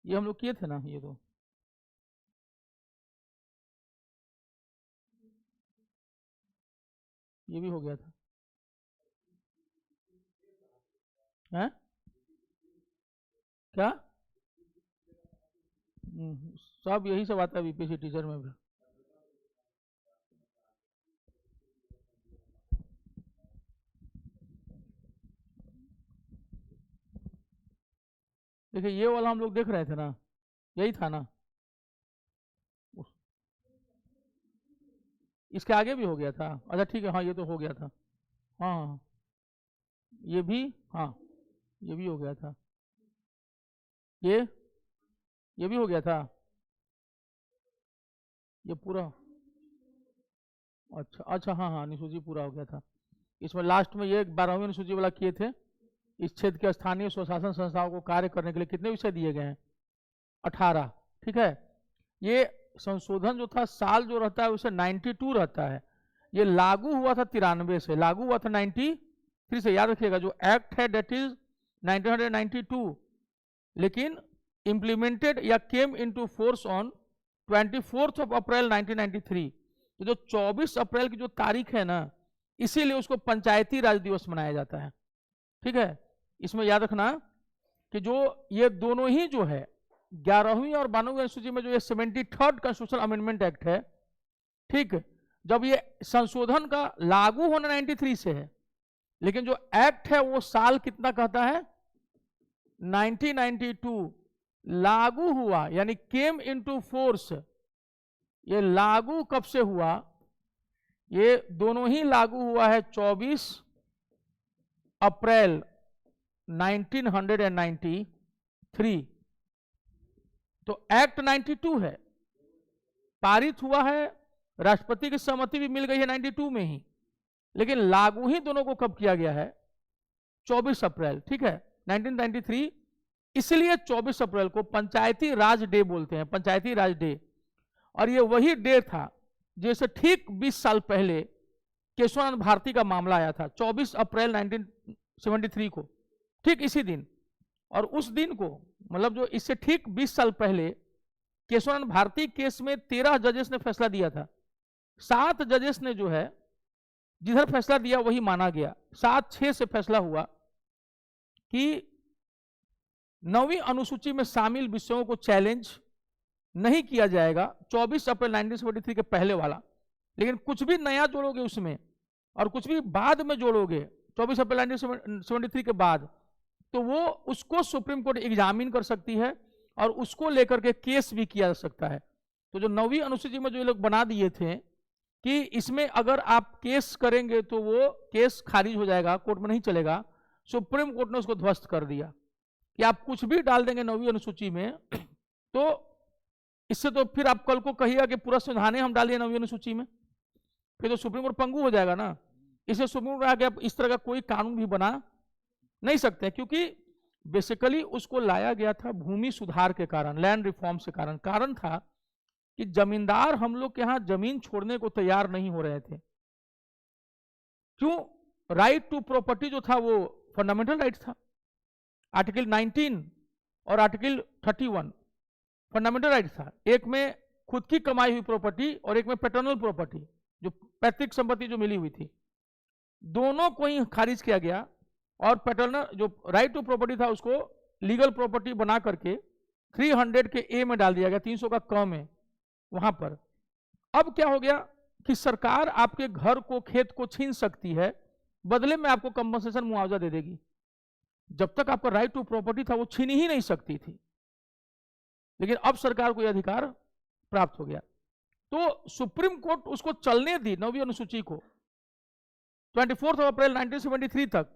ये हम लोग किए थे ना, ये तो ये भी हो गया था। हैं? क्या? सब यही सब आता है बीपीएससी टीचर में भी। देखिए ये वाला हम लोग देख रहे थे ना, यही था ना। इसके आगे भी हो गया था। अच्छा ठीक है, हाँ ये तो हो गया था। हाँ हाँ, ये भी। हाँ, ये भी हो गया था। ये भी हो गया था। ये पूरा। अच्छा अच्छा, हाँ हाँ, अनुसूची पूरा हो गया था। इसमें लास्ट में ये 12वीं अनुसूची वाला किए थे। इस क्षेत्र के स्थानीय स्वशासन संस्थाओं को कार्य करने के लिए कितने विषय दिए गए हैं? 18। ठीक है। ये संशोधन जो था, साल जो रहता है उसे 92 रहता है। ये लागू हुआ था 93 से, लागू हुआ था 93 से। याद रखिएगा, जो एक्ट है डेट इज 1992, लेकिन इंप्लीमेंटेड या केम इनटू फोर्स ऑन 24 अप्रैल 1993। तो जो 24 अप्रैल की जो तारीख है ना, इसीलिए उसको पंचायती राज दिवस मनाया जाता है। ठीक है। इसमें याद रखना कि जो ये दोनों ही जो है 11वीं और 12वीं अनुसूची में जो ये 73rd कॉन्स्टिट्यूशनल अमेंडमेंट एक्ट है, ठीक, जब ये संशोधन का लागू होना 93 से है, लेकिन जो एक्ट है वो साल कितना कहता है? 1992। लागू हुआ यानी केम इनटू फोर्स, ये लागू कब से हुआ? ये दोनों ही लागू हुआ है 24 अप्रैल 1993। तो एक्ट 92 है, पारित हुआ है, राष्ट्रपति की सहमति भी मिल गई है 92 में ही, लेकिन लागू ही दोनों को कब किया गया है? 24 अप्रैल। ठीक है, 1993। इसलिए 24 अप्रैल को पंचायती राज डे बोलते हैं, पंचायती राज डे। और ये वही डे था जैसे ठीक 20 साल पहले केशवानंद भारती का मामला आया था, 24 अप्रैल 1973 को, ठीक इसी दिन। और उस दिन को, मतलब जो इससे ठीक 20 साल पहले केशवानंद भारती केस में 13 जजेस ने फैसला दिया था। 7 जजेस ने जो है जिधर फैसला दिया वही माना गया। 7-6 से फैसला हुआ कि 9वीं अनुसूची में शामिल विषयों को चैलेंज नहीं किया जाएगा 24 अप्रैल 1973 के पहले वाला, लेकिन कुछ भी नया जोड़ोगे उसमें और कुछ भी बाद में जोड़ोगे 24 अप्रैल 1973 के बाद, तो वो उसको सुप्रीम कोर्ट एग्जामिन कर सकती है और उसको लेकर के केस भी किया जा सकता है। तो जो 9वीं अनुसूची में जो ये लोग बना दिए थे कि इसमें अगर आप केस करेंगे तो वो केस खारिज हो जाएगा, कोर्ट में नहीं चलेगा, सुप्रीम कोर्ट ने उसको ध्वस्त कर दिया कि आप कुछ भी डाल देंगे 9वीं अनुसूची में तो इससे तो फिर आप कल को कहिएगा कि पूरा संविधान हम डालिए 9वीं अनुसूची में, फिर तो सुप्रीम कोर्ट पंगु हो जाएगा ना। इसलिए सुप्रीम कोर्ट आगे आप इस तरह का कोई कानून भी बना नहीं सकते, क्योंकि बेसिकली उसको लाया गया था भूमि सुधार के कारण, लैंड रिफॉर्म से कारण था कि जमींदार हम लोग के यहां जमीन छोड़ने को तैयार नहीं हो रहे थे। क्यों? राइट टू प्रॉपर्टी जो था वो फंडामेंटल राइट था। आर्टिकल 19 और आर्टिकल 31 फंडामेंटल राइट था। एक में खुद की कमाई हुई प्रॉपर्टी और एक में पैटर्नल प्रॉपर्टी, जो पैतृक संपत्ति जो मिली हुई थी, दोनों को ही खारिज किया गया। और पैटर्नल जो राइट टू प्रॉपर्टी था उसको लीगल प्रॉपर्टी बना करके 300 के ए में डाल दिया गया, 300 का कम है वहां पर। अब क्या हो गया कि सरकार आपके घर को, खेत को छीन सकती है, बदले में आपको कंपनसेशन मुआवजा दे देगी। जब तक आपका राइट टू प्रॉपर्टी था वो छीन ही नहीं सकती थी, लेकिन अब सरकार को यह अधिकार प्राप्त हो गया। तो सुप्रीम कोर्ट उसको चलने दी 9वीं अनुसूची को 24 अप्रैल 1973 तक।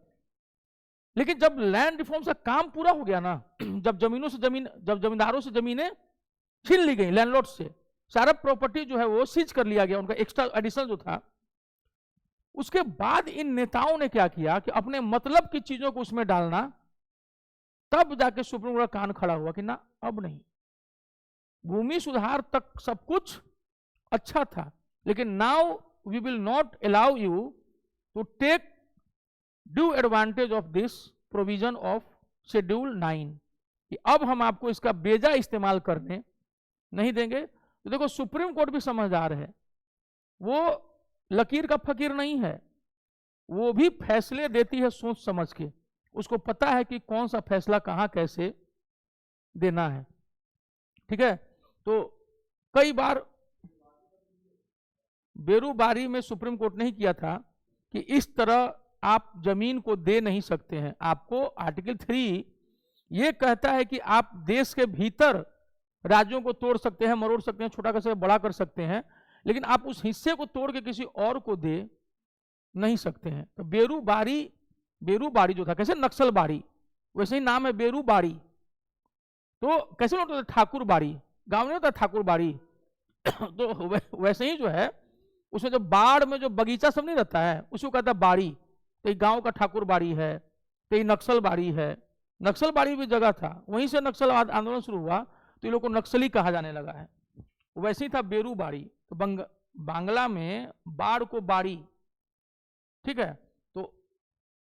लेकिन जब लैंड रिफॉर्म का काम पूरा हो गया ना, जब जमींदारों से जमीनें छीन ली गई, लैंडलॉर्ड से सारा प्रॉपर्टी जो है वो सीज कर लिया गया, उनका एक्स्ट्रा एडिशनल जो था, उसके बाद इन नेताओं ने क्या किया कि अपने मतलब की चीजों को उसमें डालना, तब जाके सुप्रीम कोर्ट का कान खड़ा हुआ कि ना अब नहीं। भूमि सुधार तक सब कुछ अच्छा था, लेकिन now we will not allow you to take due advantage of this provision of schedule 9। कि अब हम आपको इसका बेजा इस्तेमाल करने नहीं देंगे। तो देखो सुप्रीम कोर्ट भी समझदार है, वो लकीर का फकीर नहीं है, वो भी फैसले देती है सोच समझ के, उसको पता है कि कौन सा फैसला कहां कैसे देना है। ठीक है, तो कई बार बेरूबारी में सुप्रीम कोर्ट नहीं किया था कि इस तरह आप जमीन को दे नहीं सकते हैं। आपको आर्टिकल 3 ये कहता है कि आप देश के भीतर राज्यों को तोड़ सकते हैं, मरोड़ सकते हैं, छोटा कर सकते हैं, बड़ा कर सकते हैं, लेकिन आप उस हिस्से को तोड़ के किसी और को दे नहीं सकते हैं। तो बेरूबारी जो था, कैसे नक्सल बाड़ी, वैसे ही नाम है बेरूबाड़ी। तो कैसे नहीं होता ठाकुर बाड़ी, गांव में होता ठाकुर बाड़ी तो वैसे ही जो है उसमें जो बाढ़ में जो बगीचा सब नहीं रहता है उसको कहता है बाड़ी। तो गांव का ठाकुर बाड़ी है, तो नक्सल बाड़ी है। नक्सल बाड़ी भी जगह था, वहीं से नक्सल आंदोलन शुरू हुआ, तो ये लोग को नक्सली कहा जाने लगा है। वैसे ही था बेरूबाड़ी। तो बांग्ला में बाढ़ को बाड़ी, ठीक है। तो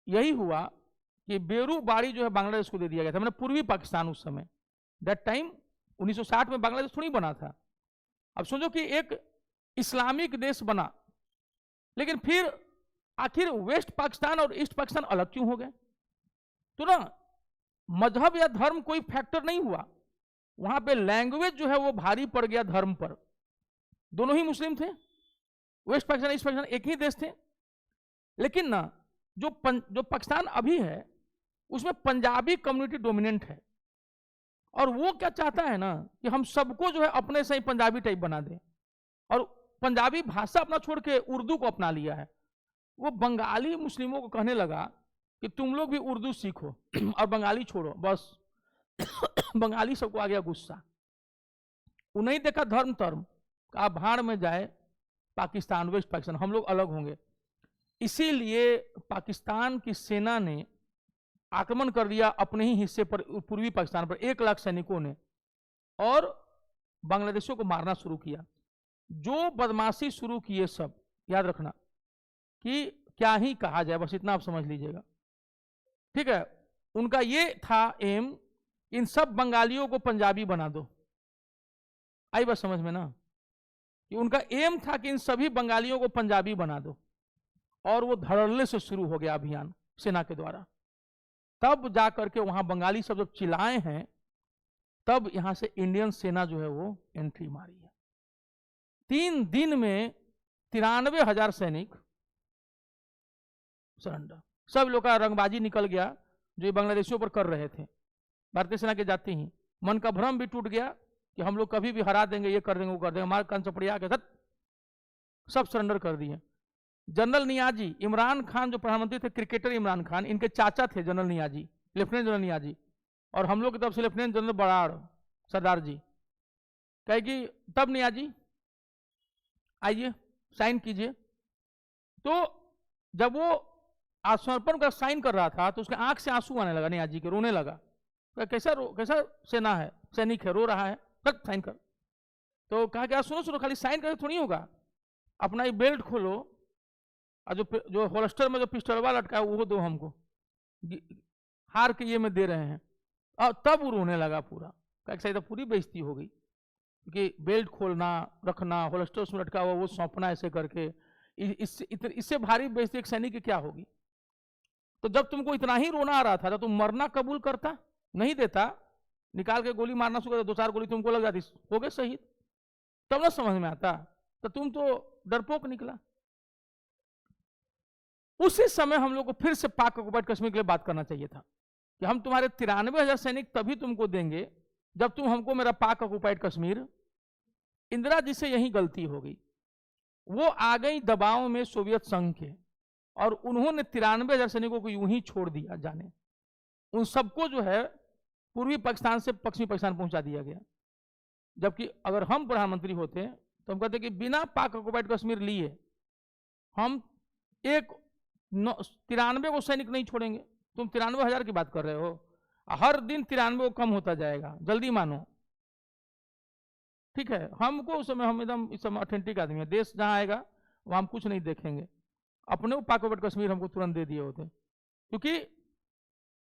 यही हुआ कि बेरूबाड़ी जो है बांग्लादेश को दे दिया गया था, मैंने पूर्वी पाकिस्तान उस समय, दैट टाइम 1960 में बांग्लादेश थोड़ी बना था। अब सोचो कि एक इस्लामिक देश बना, लेकिन फिर आखिर वेस्ट पाकिस्तान और ईस्ट पाकिस्तान अलग क्यों हो गए? तो ना मजहब या धर्म कोई फैक्टर नहीं हुआ, वहां पे लैंग्वेज जो है वो भारी पड़ गया धर्म पर। दोनों ही मुस्लिम थे, वेस्ट पाकिस्तान ईस्ट पाकिस्तान एक ही देश थे, लेकिन ना जो पाकिस्तान अभी है उसमें पंजाबी कम्युनिटी डोमिनेंट है, और वो क्या चाहता है ना कि हम सबको जो है अपने से ही पंजाबी टाइप बना दें, और पंजाबी भाषा अपना छोड़ के उर्दू को अपना लिया है। वो बंगाली मुस्लिमों को कहने लगा कि तुम लोग भी उर्दू सीखो और बंगाली छोड़ो, बस बंगाली सबको आ गया गुस्सा। उन्हें देखा धर्म धर्म का भाड़ में जाए पाकिस्तान वेस्ट पाकिस्तान, हम लोग अलग होंगे। इसीलिए पाकिस्तान की सेना ने आक्रमण कर दिया अपने ही हिस्से पर, पूर्वी पाकिस्तान पर 1 लाख सैनिकों ने, और बांग्लादेशियों को मारना शुरू किया। जो बदमाशी शुरू किए सब, याद रखना कि क्या ही कहा जाए, बस इतना आप समझ लीजिएगा, ठीक है। उनका ये था एम, इन सब बंगालियों को पंजाबी बना दो। आई बात समझ में ना, कि उनका एम था कि इन सभी बंगालियों को पंजाबी बना दो, और वो धड़ल्ले से शुरू हो गया अभियान सेना के द्वारा। तब जाकर के वहां बंगाली सब जब चिल्लाए हैं, तब यहां से इंडियन सेना जो है वो एंट्री मारी है। 3 दिन में 93,000 सैनिक सरेंडर। सब लोग का रंगबाजी निकल गया जो ये बांग्लादेशियों पर कर रहे थे। भारतीय सेना के जाते ही मन का भ्रम भी टूट गया कि हम लोग कभी भी हरा देंगे, ये कर देंगे, वो कर देंगे, हमारे कान चपड़िया के साथ सब सरेंडर कर दिए। जनरल नियाजी, इमरान खान जो प्रधानमंत्री थे, क्रिकेटर इमरान खान, इनके चाचा थे general Niazi, lieutenant general Niazi, और हम लोग की तरफ से लेफ्टिनेंट जनरल बराड़ सरदार जी। कहे कि तब नियाजी आइए साइन कीजिए। तो जब वो आत्मसमर्पण का साइन कर रहा था तो उसके आंख से आंसू आने लगा, नियाजी के रोने लगा। कैसा सेना है, सैनिक है, रो रहा है, तक साइन कर। तो कहा कि सुनो सुनो, खाली साइन करके थोड़ी होगा, अपना ये बेल्ट खोलो और जो होल्स्टर में जो पिस्टलवा लटका है वो दो हमको, हार के ये में दे रहे हैं। और तब वो रोने लगा पूरा, कैसा तो पूरी बेइज्जती हो गई, क्योंकि बेल्ट खोलना, रखना, होल्स्टर उसमें लटका हुआ वो सौंपना ऐसे करके, इससे भारी बेइज्जती एक सैनिक की क्या होगी। तो जब तुमको इतना ही रोना आ रहा था तो तुम मरना कबूल करता, नहीं देता, निकाल के गोली मारना शुरू करता, 2-4 गोली तुमको लग जाती, हो गए शहीद। तब ना समझ में आता, तो तुम तो डरपोक निकला। उसी समय हम लोग को फिर से पाक ऑक्युपाइड कश्मीर के लिए बात करना चाहिए था कि हम तुम्हारे 93,000 सैनिक तभी तुमको देंगे जब तुम हमको मेरा पाक ऑक्युपाइड कश्मीर। इंदिरा जी से यही गलती हो गई, वो आ गई दबाव में सोवियत संघ के, और उन्होंने 93,000 सैनिकों को यूं ही छोड़ दिया जाने। उन सबको जो है पूर्वी पाकिस्तान से पश्चिमी पाकिस्तान पहुंचा दिया गया। जबकि अगर हम प्रधानमंत्री होते तो हम कहते कि बिना पाक ऑक्युपाइड कश्मीर लिए हम 93 को सैनिक नहीं छोड़ेंगे। तुम 93,000 की बात कर रहे हो, हर दिन 93 को कम होता जाएगा, जल्दी मानो, ठीक है। हमको उस समय, हम एकदम इस समय ऑथेंटिक आदमी है, देश जहां आएगा वहां हम कुछ नहीं देखेंगे। अपने पाक ऑक्युपाइड कश्मीर हमको तुरंत दे दिए होते, क्योंकि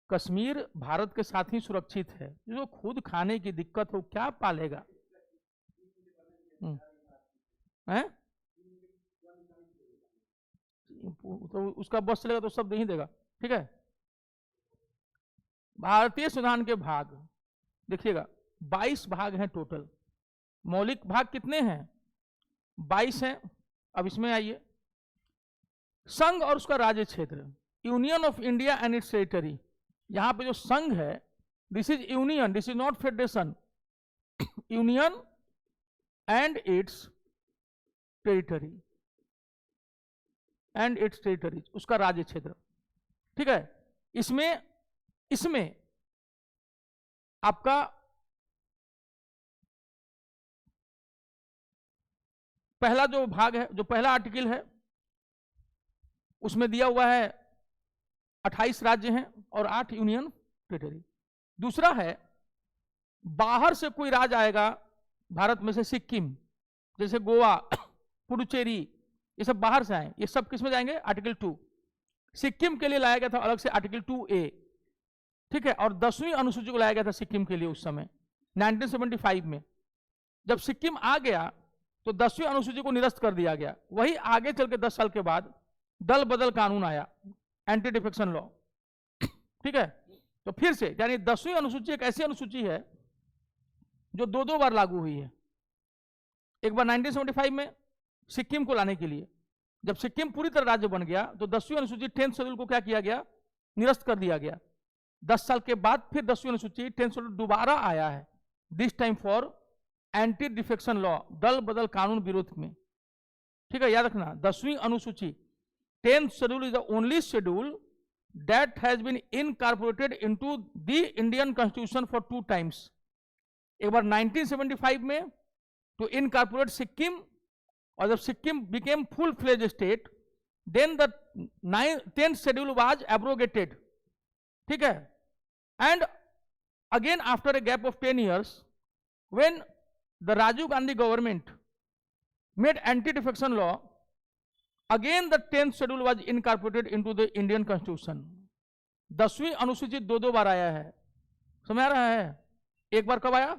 कश्मीर भारत के साथ ही सुरक्षित है, जो खुद खाने की दिक्कत हो क्या पालेगा? हैं? तो उसका बस चलेगा तो सब नहीं देगा। ठीक है, भारतीय संविधान के भाग देखिएगा 22 भाग हैं टोटल। मौलिक भाग कितने हैं? 22 हैं। अब इसमें आइए, संघ और उसका राज्य क्षेत्र, union of India and it's territory. यहां पे जो संघ है, this is union, this is not federation, union and it's territory, and it's territories, उसका राज्य क्षेत्र। ठीक है, इसमें आपका पहला जो भाग है, जो पहला आर्टिकल है, उसमें दिया हुआ है 28 राज्य हैं और 8 यूनियन टेरिटरी। दूसरा है, बाहर से कोई राज्य आएगा भारत में से, सिक्किम जैसे गोवा, पुडुचेरी, ये सब बाहर से आए, ये सब किस में जाएंगे? आर्टिकल 2। सिक्किम के लिए लाया गया था अलग से आर्टिकल 2A। ठीक है, और 10वीं अनुसूची को लाया गया था सिक्किम के लिए उस समय 1975 में। जब सिक्किम आ गया तो 10वीं अनुसूची को निरस्त कर दिया गया। वही आगे चल के 10 साल के बाद दल बदल कानून आया, एंटी डिफेक्शन लॉ। ठीक है, तो फिर से यानी 10वीं अनुसूची एक ऐसी अनुसूची है जो दो बार लागू हुई है। एक बार 1975 में सिक्किम को लाने के लिए, जब सिक्किम पूरी तरह राज्य बन गया तो 10वीं अनुसूची 10th शेड्यूल को क्या किया गया? निरस्त कर दिया गया। 10 साल के बाद फिर 10वीं अनुसूची 10th शेड्यूल दोबारा आया है, this time for anti defection law, दल बदल कानून विरोध में। ठीक है, याद रखना 10वीं अनुसूची 10th schedule is the only schedule that has been incorporated into the Indian constitution for 2 times. एक बार 1975 में टू इनकॉर्पोरेट सिक्किम, और जब Sikkim became full fledge state, then the 10th schedule was abrogated. ठीक है, and again after a gap of 10 years when the Rajiv Gandhi government made anti defection law, again the 10th schedule was incorporated into the Indian constitution. 10वीं अनुसूची दो बार आया है, समझ आ रहा है? एक बार कब आया?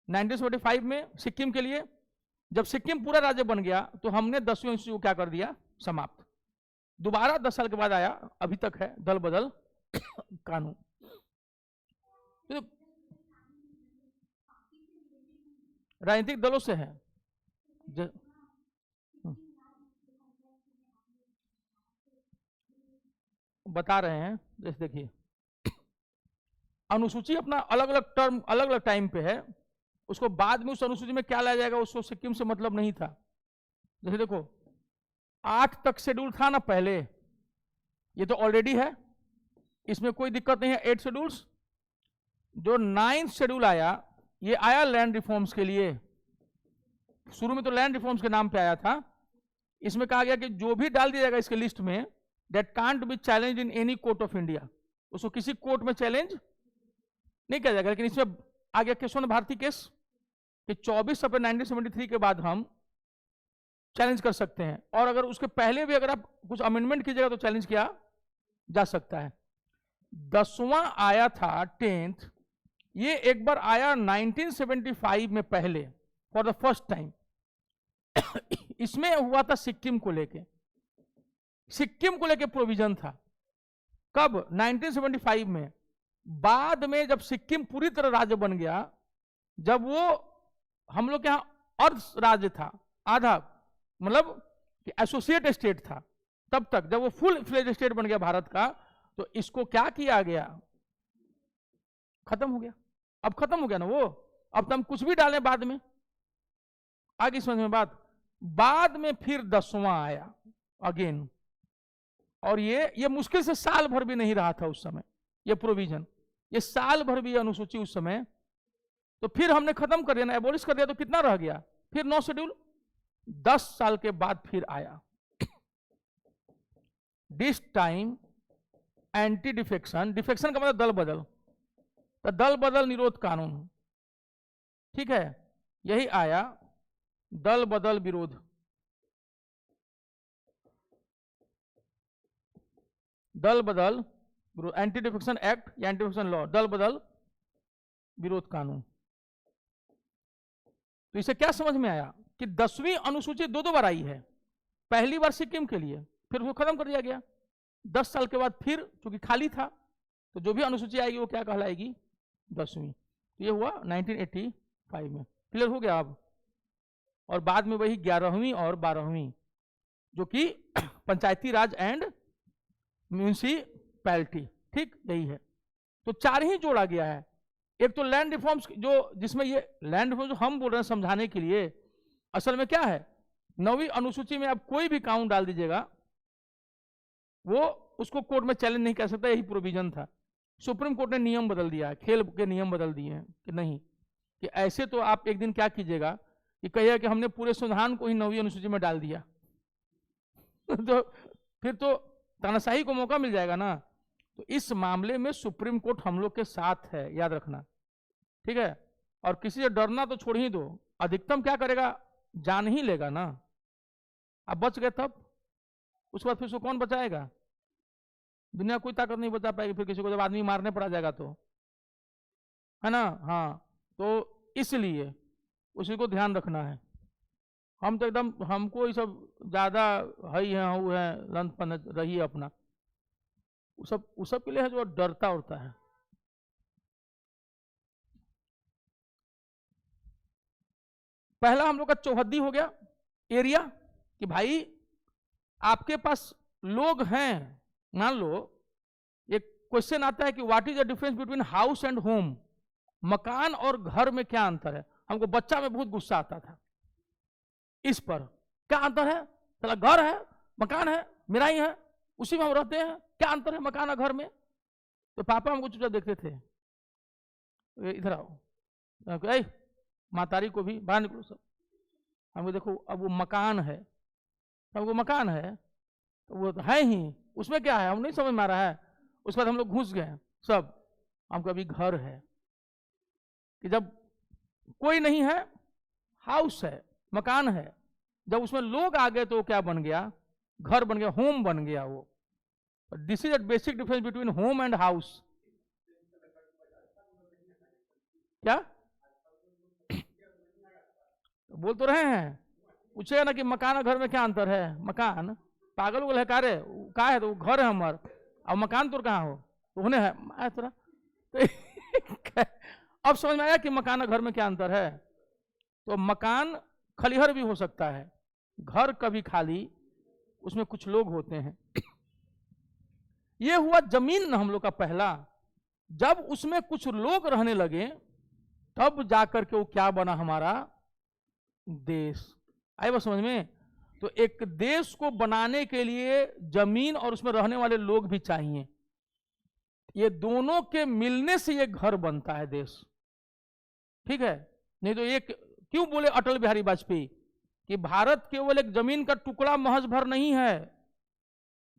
1975 में सिक्किम के लिए। जब सिक्किम पूरा राज्य बन गया तो हमने 10वीं अनुसूची को क्या कर दिया? समाप्त। दोबारा 10 साल के बाद आया, अभी तक है दल बदल कानून। तो राजनीतिक दलों से है, बता रहे हैं। जैसे देखिए, अनुसूची अपना अलग अलग टर्म, अलग अलग टाइम पे है, उसको बाद में उस अनुसूची में क्या लाया जाएगा उसको सिक्किम से मतलब नहीं था। जैसे देखो 8 तक शेड्यूल था ना पहले, ये तो ऑलरेडी है, इसमें कोई दिक्कत नहीं है। 8 शेड्यूल्स, जो 9th शेड्यूल आया, ये आया लैंड रिफॉर्म्स के लिए। शुरू में तो लैंड रिफॉर्म्स के नाम पे आया था। इसमें कहा गया कि जो भी डाल दिया जाएगा इसके लिस्ट में, that can't be challenge in any court of India, उसको किसी कोर्ट में चैलेंज नहीं किया जाएगा। लेकिन इसमें आ गया केशव भारती केस कि 24 अप्रैल 1973 के बाद हम चैलेंज कर सकते हैं, और अगर उसके पहले भी अगर आप कुछ अमेंडमेंट कीजिएगा तो चैलेंज किया जा सकता है। 10वां आया था 10th, ये एक बार आया 1975 में पहले, फॉर द फर्स्ट टाइम। इसमें हुआ था सिक्किम को लेके, सिक्किम को लेके प्रोविजन था। कब? 1975 में। बाद में जब सिक्किम पूरी तरह राज्य बन गया, जब वो हम लोग के यहां अर्ध राज्य था, आधा मतलब कि एसोसिएट स्टेट था, तब तक जब वो फुल फ्लेज स्टेट बन गया भारत का, तो इसको क्या किया गया? खत्म हो गया। अब खत्म हो गया ना वो, अब तो हम कुछ भी डालें बाद में। आगे समझ में बात? बाद में फिर 10वां आया अगेन, और ये मुश्किल से साल भर भी नहीं रहा था उस समय, ये प्रोविजन, ये साल भर भी अनुसूची उस समय। तो फिर हमने खत्म कर दिया ना, एबोलिश कर दिया, तो कितना रह गया? फिर 9 शेड्यूल। 10 साल के बाद फिर आया, this time anti defection, defection का मतलब दल बदल, तो दल बदल निरोध कानून। ठीक है, यही आया दल बदल विरोध। दल बदल एंटी डिफेक्शन एक्ट या एंटी डिफेक्शन लॉ, दल बदल विरोध कानून। तो इसे क्या समझ में आया कि 10वीं अनुसूची दो बार आई है, पहली बार सिक्किम के लिए, फिर उसको खत्म कर दिया गया। 10 साल के बाद फिर चूंकि खाली था, तो जो भी अनुसूची आएगी वो क्या कहलाएगी, 10वीं। तो ये हुआ 1985 में, क्लियर हो गया अब। और बाद में वही 11वीं और 12वीं जो कि पंचायती राज एंड म्यूनिसिपैलिटी, ठीक यही है। तो 4 ही जोड़ा गया है। एक तो लैंड रिफॉर्म्स, जो जिसमें ये लैंड रिफॉर्म जो हम बोल रहे हैं समझाने के लिए, असल में क्या है, 9वीं अनुसूची में आप कोई भी कानून डाल दीजिएगा, वो उसको कोर्ट में चैलेंज नहीं कर सकता, यही प्रोविजन था। सुप्रीम कोर्ट ने नियम बदल दिया है, खेल के नियम बदल दिए हैं कि नहीं, कि ऐसे तो आप एक दिन क्या कीजिएगा कि कहिएगा कि हमने पूरे संविधान को ही 9वीं अनुसूची में डाल दिया तो फिर तो तानाशाही को मौका मिल जाएगा ना। तो इस मामले में सुप्रीम कोर्ट हम लोग के साथ है, याद रखना, ठीक है। और किसी से डरना तो छोड़ ही दो, अधिकतम क्या करेगा, जान ही लेगा ना। आप बच गए तब, उसके बाद फिर उसको कौन बचाएगा, दुनिया कोई ताकत नहीं बचा पाएगी फिर किसी को, जब आदमी मारने पड़ा जाएगा तो, है ना। हाँ, तो इसलिए उसी को ध्यान रखना है। हम तो एकदम, हमको ये सब ज्यादा है ही है, वो है लंत पन रही है अपना, वो सब के लिए है जो डरता उड़ता है। पहला हम लोग का चौहद्दी हो गया एरिया, कि भाई आपके पास लोग हैं, मान लो एक क्वेश्चन आता है कि what is the difference between house and home, मकान और घर में क्या अंतर है। हमको बच्चा में बहुत गुस्सा आता था इस पर, क्या अंतर है, चला घर है, मकान है, मेरा ही है, उसी में हम रहते हैं, क्या अंतर है मकान और घर में। तो पापा हमको चुपचाप देखते थे, इधर आओ, मातारी को भी बाहर निकलो सब, हमको देखो अब वो मकान है, हमको मकान है तो वो तो है ही, उसमें क्या है हम नहीं समझ में आ रहा है। उसके बाद हम लोग घुस गए सब, हमको अभी घर है, कि जब कोई नहीं है, हाउस है, मकान है, जब उसमें लोग आ गए तो क्या बन गया, घर बन गया, होम बन गया वो। This is the basic difference between home and house. क्या बोल तो रहे हैं, पूछेगा ना कि मकान और घर में क्या अंतर है, मकान पागल उगल है कारे, का है तो घर है हमार, और मकान तो कहाँ हो, तो होने है थोड़ा तो अब समझ में आया कि मकान और घर में क्या अंतर है। तो मकान खलिहर भी हो सकता है, घर कभी खाली, उसमें कुछ लोग होते हैं। ये हुआ जमीन हम लोग का पहला। जब उसमें कुछ लोग रहने लगे तब जाकर के वो क्या बना, हमारा देश। आए बस समझ में। तो एक देश को बनाने के लिए जमीन और उसमें रहने वाले लोग भी चाहिए, ये दोनों के मिलने से ये घर बनता है देश, ठीक है। नहीं तो एक क्यों बोले अटल बिहारी वाजपेयी कि भारत केवल एक जमीन का टुकड़ा महज भर नहीं है,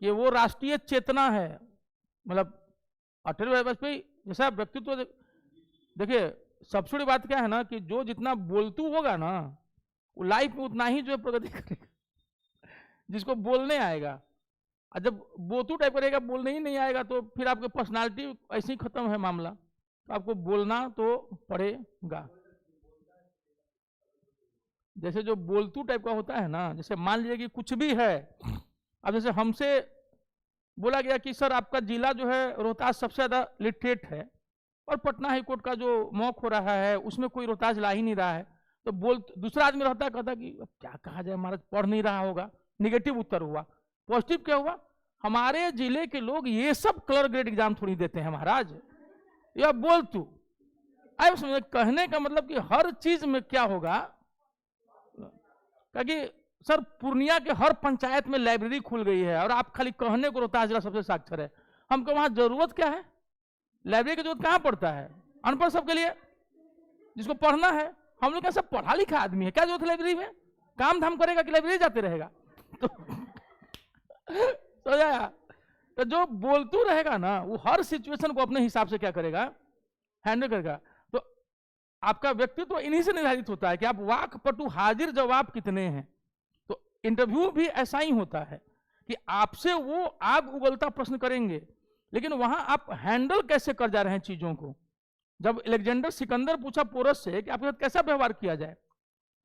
कि वो राष्ट्रीय चेतना है। मतलब अटल बिहारी वाजपेयी जैसा व्यक्तित्व, देखिए सबसे बड़ी बात क्या है ना, कि जो जितना बोलतू होगा ना वो लाइफ में उतना ही जो है प्रगति करेगा, जिसको बोलने आएगा। और जब बोतू टाइप करेगा, बोलने ही नहीं आएगा, तो फिर आपकी पर्सनालिटी ऐसे ही खत्म है मामला। तो आपको बोलना तो पड़ेगा। जैसे जो बोलतू टाइप का होता है ना, जैसे मान लीजिए कि कुछ भी है, अब जैसे हमसे बोला गया कि सर आपका जिला जो है रोहतास सबसे ज्यादा लिटरेट है, और पटना हाईकोर्ट का जो मॉक हो रहा है उसमें कोई रोहतास ला ही नहीं रहा है। तो बोल दूसरा आदमी रहता है, कहता कि क्या कहा जाए, महाराज पढ़ नहीं रहा होगा, निगेटिव उत्तर हुआ। पॉजिटिव क्या हुआ, हमारे जिले के लोग ये सब कलर ग्रेड एग्जाम थोड़ी देते हैं महाराज, या बोल तू। अब समझे कहने का मतलब कि हर चीज में क्या होगा, क्योंकि सर पूर्णिया के हर पंचायत में लाइब्रेरी खुल गई है, और आप खाली कहने को रोहतास जिला सबसे साक्षर है। हमको वहां जरूरत क्या है, लाइब्रेरी की जरूरत कहां पड़ता है, अनपढ़ सबके लिए, जिसको पढ़ना है। हम लोग सब पढ़ा लिखा आदमी है, क्या जरूरत है लाइब्रेरी में, काम धाम करेगा कि लाइब्रेरी जाते रहेगा तो समझाया। तो जो बोलतू रहेगा ना वो हर सिचुएशन को अपने हिसाब से क्या करेगा, हैंडल करेगा। तो आपका व्यक्तित्व इन्हीं से निर्धारित होता है कि आप वाक पटु हाजिर जवाब कितने हैं। तो इंटरव्यू भी ऐसा ही होता है कि आपसे वो आग उगलता प्रश्न करेंगे, लेकिन वहां आप हैंडल कैसे कर जा रहे हैं चीजों को। जब अलेक्जेंडर सिकंदर पूछा पोरस से कि आपके साथ कैसा व्यवहार किया जाए,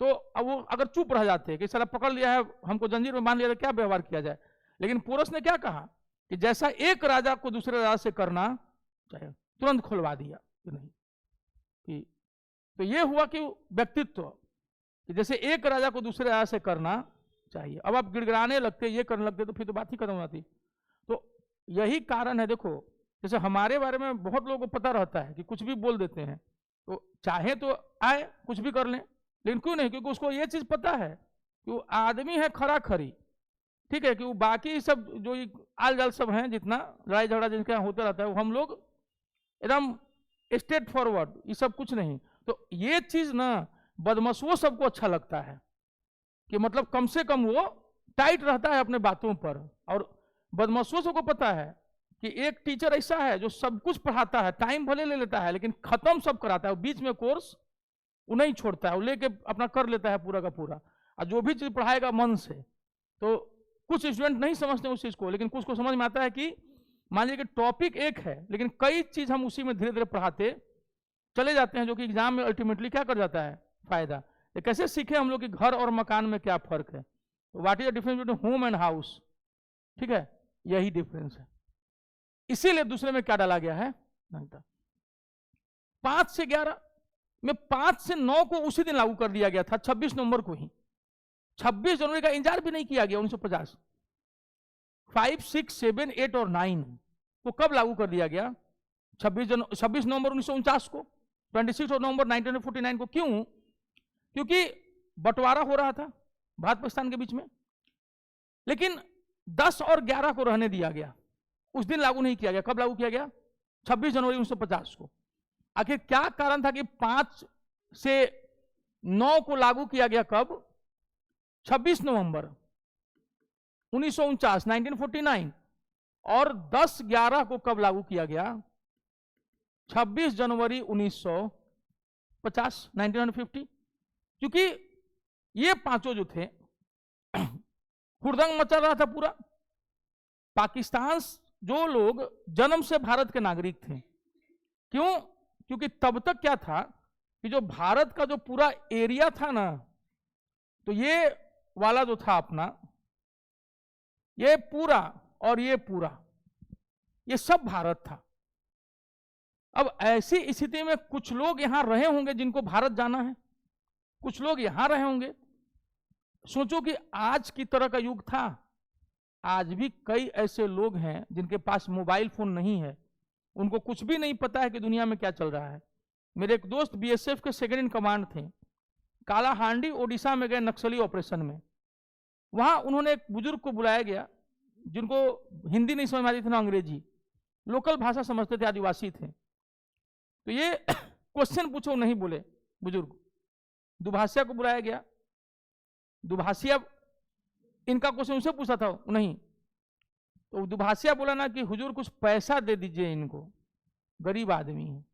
तो अब वो अगर चुप रह जाते कि साला पकड़ लिया है, हमको जंजीर में बांध लिया, क्या व्यवहार किया जाए। लेकिन पोरस ने क्या कहा कि जैसा एक राजा को दूसरे राजा से करना चाहिए, तुरंत खुलवा दिया कि नहीं कि। तो ये हुआ कि व्यक्तित्व कि जैसे एक राजा को दूसरे राजा से करना चाहिए। अब आप गिड़गिड़ाने लगते, ये करने लगते, तो फिर तो बात ही खत्म हो जाती। तो यही कारण है। देखो जैसे हमारे बारे में बहुत लोगों को पता रहता है कि कुछ भी बोल देते हैं, तो चाहे तो आए कुछ भी कर लें, लेकिन क्यों नहीं, क्योंकि उसको ये चीज पता है कि वो आदमी है खरा खरी, ठीक है, कि वो बाकी सब जो आल जाल सब हैं, जितना लड़ाई झगड़ा जिनके यहाँ होता रहता है, वो हम लोग एकदम स्ट्रेट फॉरवर्ड, ये सब कुछ नहीं। तो ये चीज ना बदमाशों सबको अच्छा लगता है कि मतलब कम से कम वो टाइट रहता है अपने बातों पर। और बदमाशों सबको पता है कि एक टीचर ऐसा है जो सब कुछ पढ़ाता है, टाइम भले ले लेता है लेकिन खत्म सब कराता है, बीच में कोर्स वो नहीं छोड़ता है, वो लेके अपना कर लेता है पूरा का पूरा। और जो भी चीज पढ़ाएगा मन से, तो कुछ स्टूडेंट नहीं समझते उस चीज को, लेकिन कुछ को समझ में आता है कि मान लीजिए कि टॉपिक एक है लेकिन कई चीज हम उसी में धीरे धीरे पढ़ाते चले जाते हैं, जो कि एग्जाम में अल्टीमेटली क्या कर जाता है, फायदा। ये कैसे सीखे हम लोग कि घर और मकान में क्या फर्क है। तो what is the difference between home and house, ठीक है, यही डिफरेंस है। इसीलिए दूसरे में क्या डाला गया है, 5 से 11 में 5 से 9 को उसी दिन लागू कर दिया गया था, 26 नवंबर को ही। 26 जनवरी का इंतजार भी नहीं किया गया 1950। 5, 6, 7, 8 और 9 को कब लागू कर दिया गया, 26 नवंबर 1949 को, 26 नवंबर 1949 को। क्यों? क्योंकि बंटवारा हो रहा था भारत पाकिस्तान के बीच में, लेकिन 10 और 11 को रहने दिया गया, उस दिन लागू नहीं किया गया। कब लागू किया गया, 26 जनवरी 1950 को। आखिर क्या कारण था कि 5 से 9 को लागू किया गया, कब, 26 नवंबर 1949 1949, और 10-11 को कब लागू किया गया, 26 जनवरी 1950 1950। क्योंकि ये पांचों जो थे हुड़दंग मचा रहा था पूरा पाकिस्तान। जो लोग जन्म से भारत के नागरिक थे, क्यों? क्योंकि तब तक क्या था कि जो भारत का जो पूरा एरिया था ना, तो ये वाला जो था अपना, ये पूरा और ये पूरा, ये सब भारत था। अब ऐसी स्थिति में कुछ लोग यहां रहे होंगे जिनको भारत जाना है, कुछ लोग यहां रहे होंगे। सोचो कि आज की तरह का युग था, आज भी कई ऐसे लोग हैं जिनके पास मोबाइल फोन नहीं है, उनको कुछ भी नहीं पता है कि दुनिया में क्या चल रहा है। मेरे एक दोस्त बीएसएफ के सेकंड इन कमांड थे, कालाहांडी ओडिशा में गए नक्सली ऑपरेशन में। वहां उन्होंने एक बुजुर्ग को बुलाया गया जिनको हिंदी नहीं समझ में आती थी ना अंग्रेजी, लोकल भाषा समझते थे, आदिवासी थे। तो ये क्वेश्चन पूछो, नहीं बोले बुजुर्ग। दुभाषिया को बुलाया गया, दुभाषिया इनका क्वेश्चन उनसे पूछा था, नहीं। तो दुभाषिया बोला ना कि हुजूर कुछ पैसा दे दीजिए इनको, गरीब आदमी है।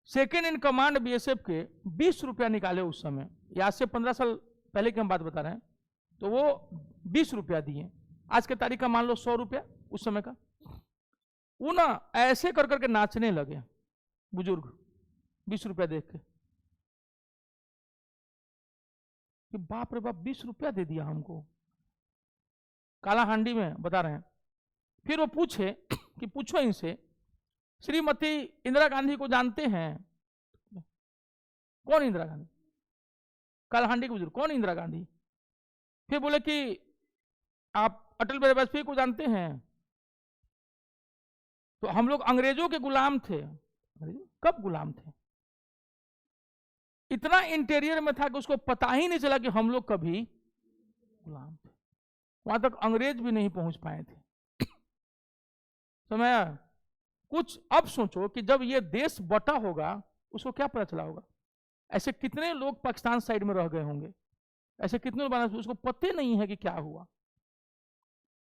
सेकेंड इन कमांड बीएसएफ के 20 रुपया निकाले उस समय, आज से 15 साल पहले की हम बात बता रहे हैं। तो वो 20 रुपया दिए, आज के तारीख का मान लो 100 रुपया उस समय का। वो ना ऐसे कर करके नाचने लगे बुजुर्ग 20 रुपया देख के, कि बाप रे बाप 20 रुपया दे दिया हमको, कालाहांडी में बता रहे हैं। फिर वो पूछे कि पूछो इनसे, श्रीमती इंदिरा गांधी को जानते हैं? कौन इंदिरा गांधी? कालाहांडी के बुजुर्ग, कौन इंदिरा गांधी? फिर बोले कि आप अटल बिहारी वाजपेयी को जानते हैं? तो हम लोग अंग्रेजों के गुलाम थे। कब गुलाम थे? इतना इंटीरियर में था कि उसको पता ही नहीं चला कि हम लोग कभी गुलाम थे। वहां तक अंग्रेज भी नहीं पहुंच पाए थे। समय कुछ अब सोचो कि जब ये देश बटा होगा उसको क्या पता चला होगा। ऐसे कितने लोग पाकिस्तान साइड में रह गए होंगे, ऐसे कितने लोग उसको पता नहीं है कि क्या हुआ।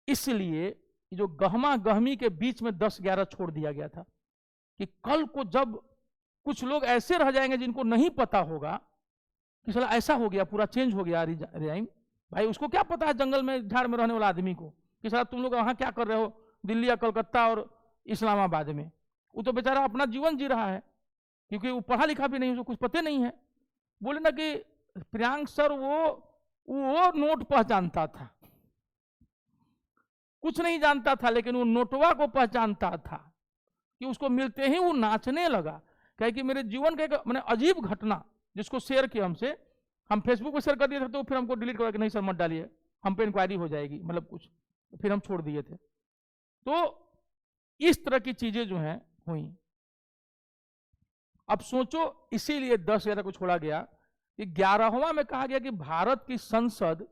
इसलिए जो गहमा गहमी के बीच में 10-11 छोड़ दिया गया था कि कल को जब कुछ लोग ऐसे रह जाएंगे जिनको नहीं पता होगा कि साला ऐसा हो गया, पूरा चेंज हो गया रिजाइम, भाई उसको क्या पता है जंगल में झाड़ में रहने वाला आदमी को कि साला तुम लोग वहां क्या कर रहे हो, दिल्ली या कलकत्ता और इस्लामाबाद में। वो तो बेचारा अपना जीवन जी रहा है, क्योंकि वो पढ़ा लिखा भी नहीं, उसको कुछ पता नहीं है। बोले ना कि प्रियांक सर वो नोट पहचानता था, कुछ नहीं जानता था, लेकिन वो नोटवा को पहचानता था कि उसको मिलते ही वो नाचने लगा। कहे कि मेरे जीवन का एक मैंने अजीब घटना जिसको शेयर किया हमसे, हम फेसबुक पे शेयर कर दिए थे, तो फिर हमको डिलीट करा कि नहीं सर मत डालिए, हम पे इंक्वायरी हो जाएगी, मतलब कुछ, तो फिर हम छोड़ दिए थे। तो इस तरह की चीजें जो हैं हुई। अब सोचो, इसीलिए 10/11 को छोड़ा गया कि 11वां में कहा गया कि भारत की संसद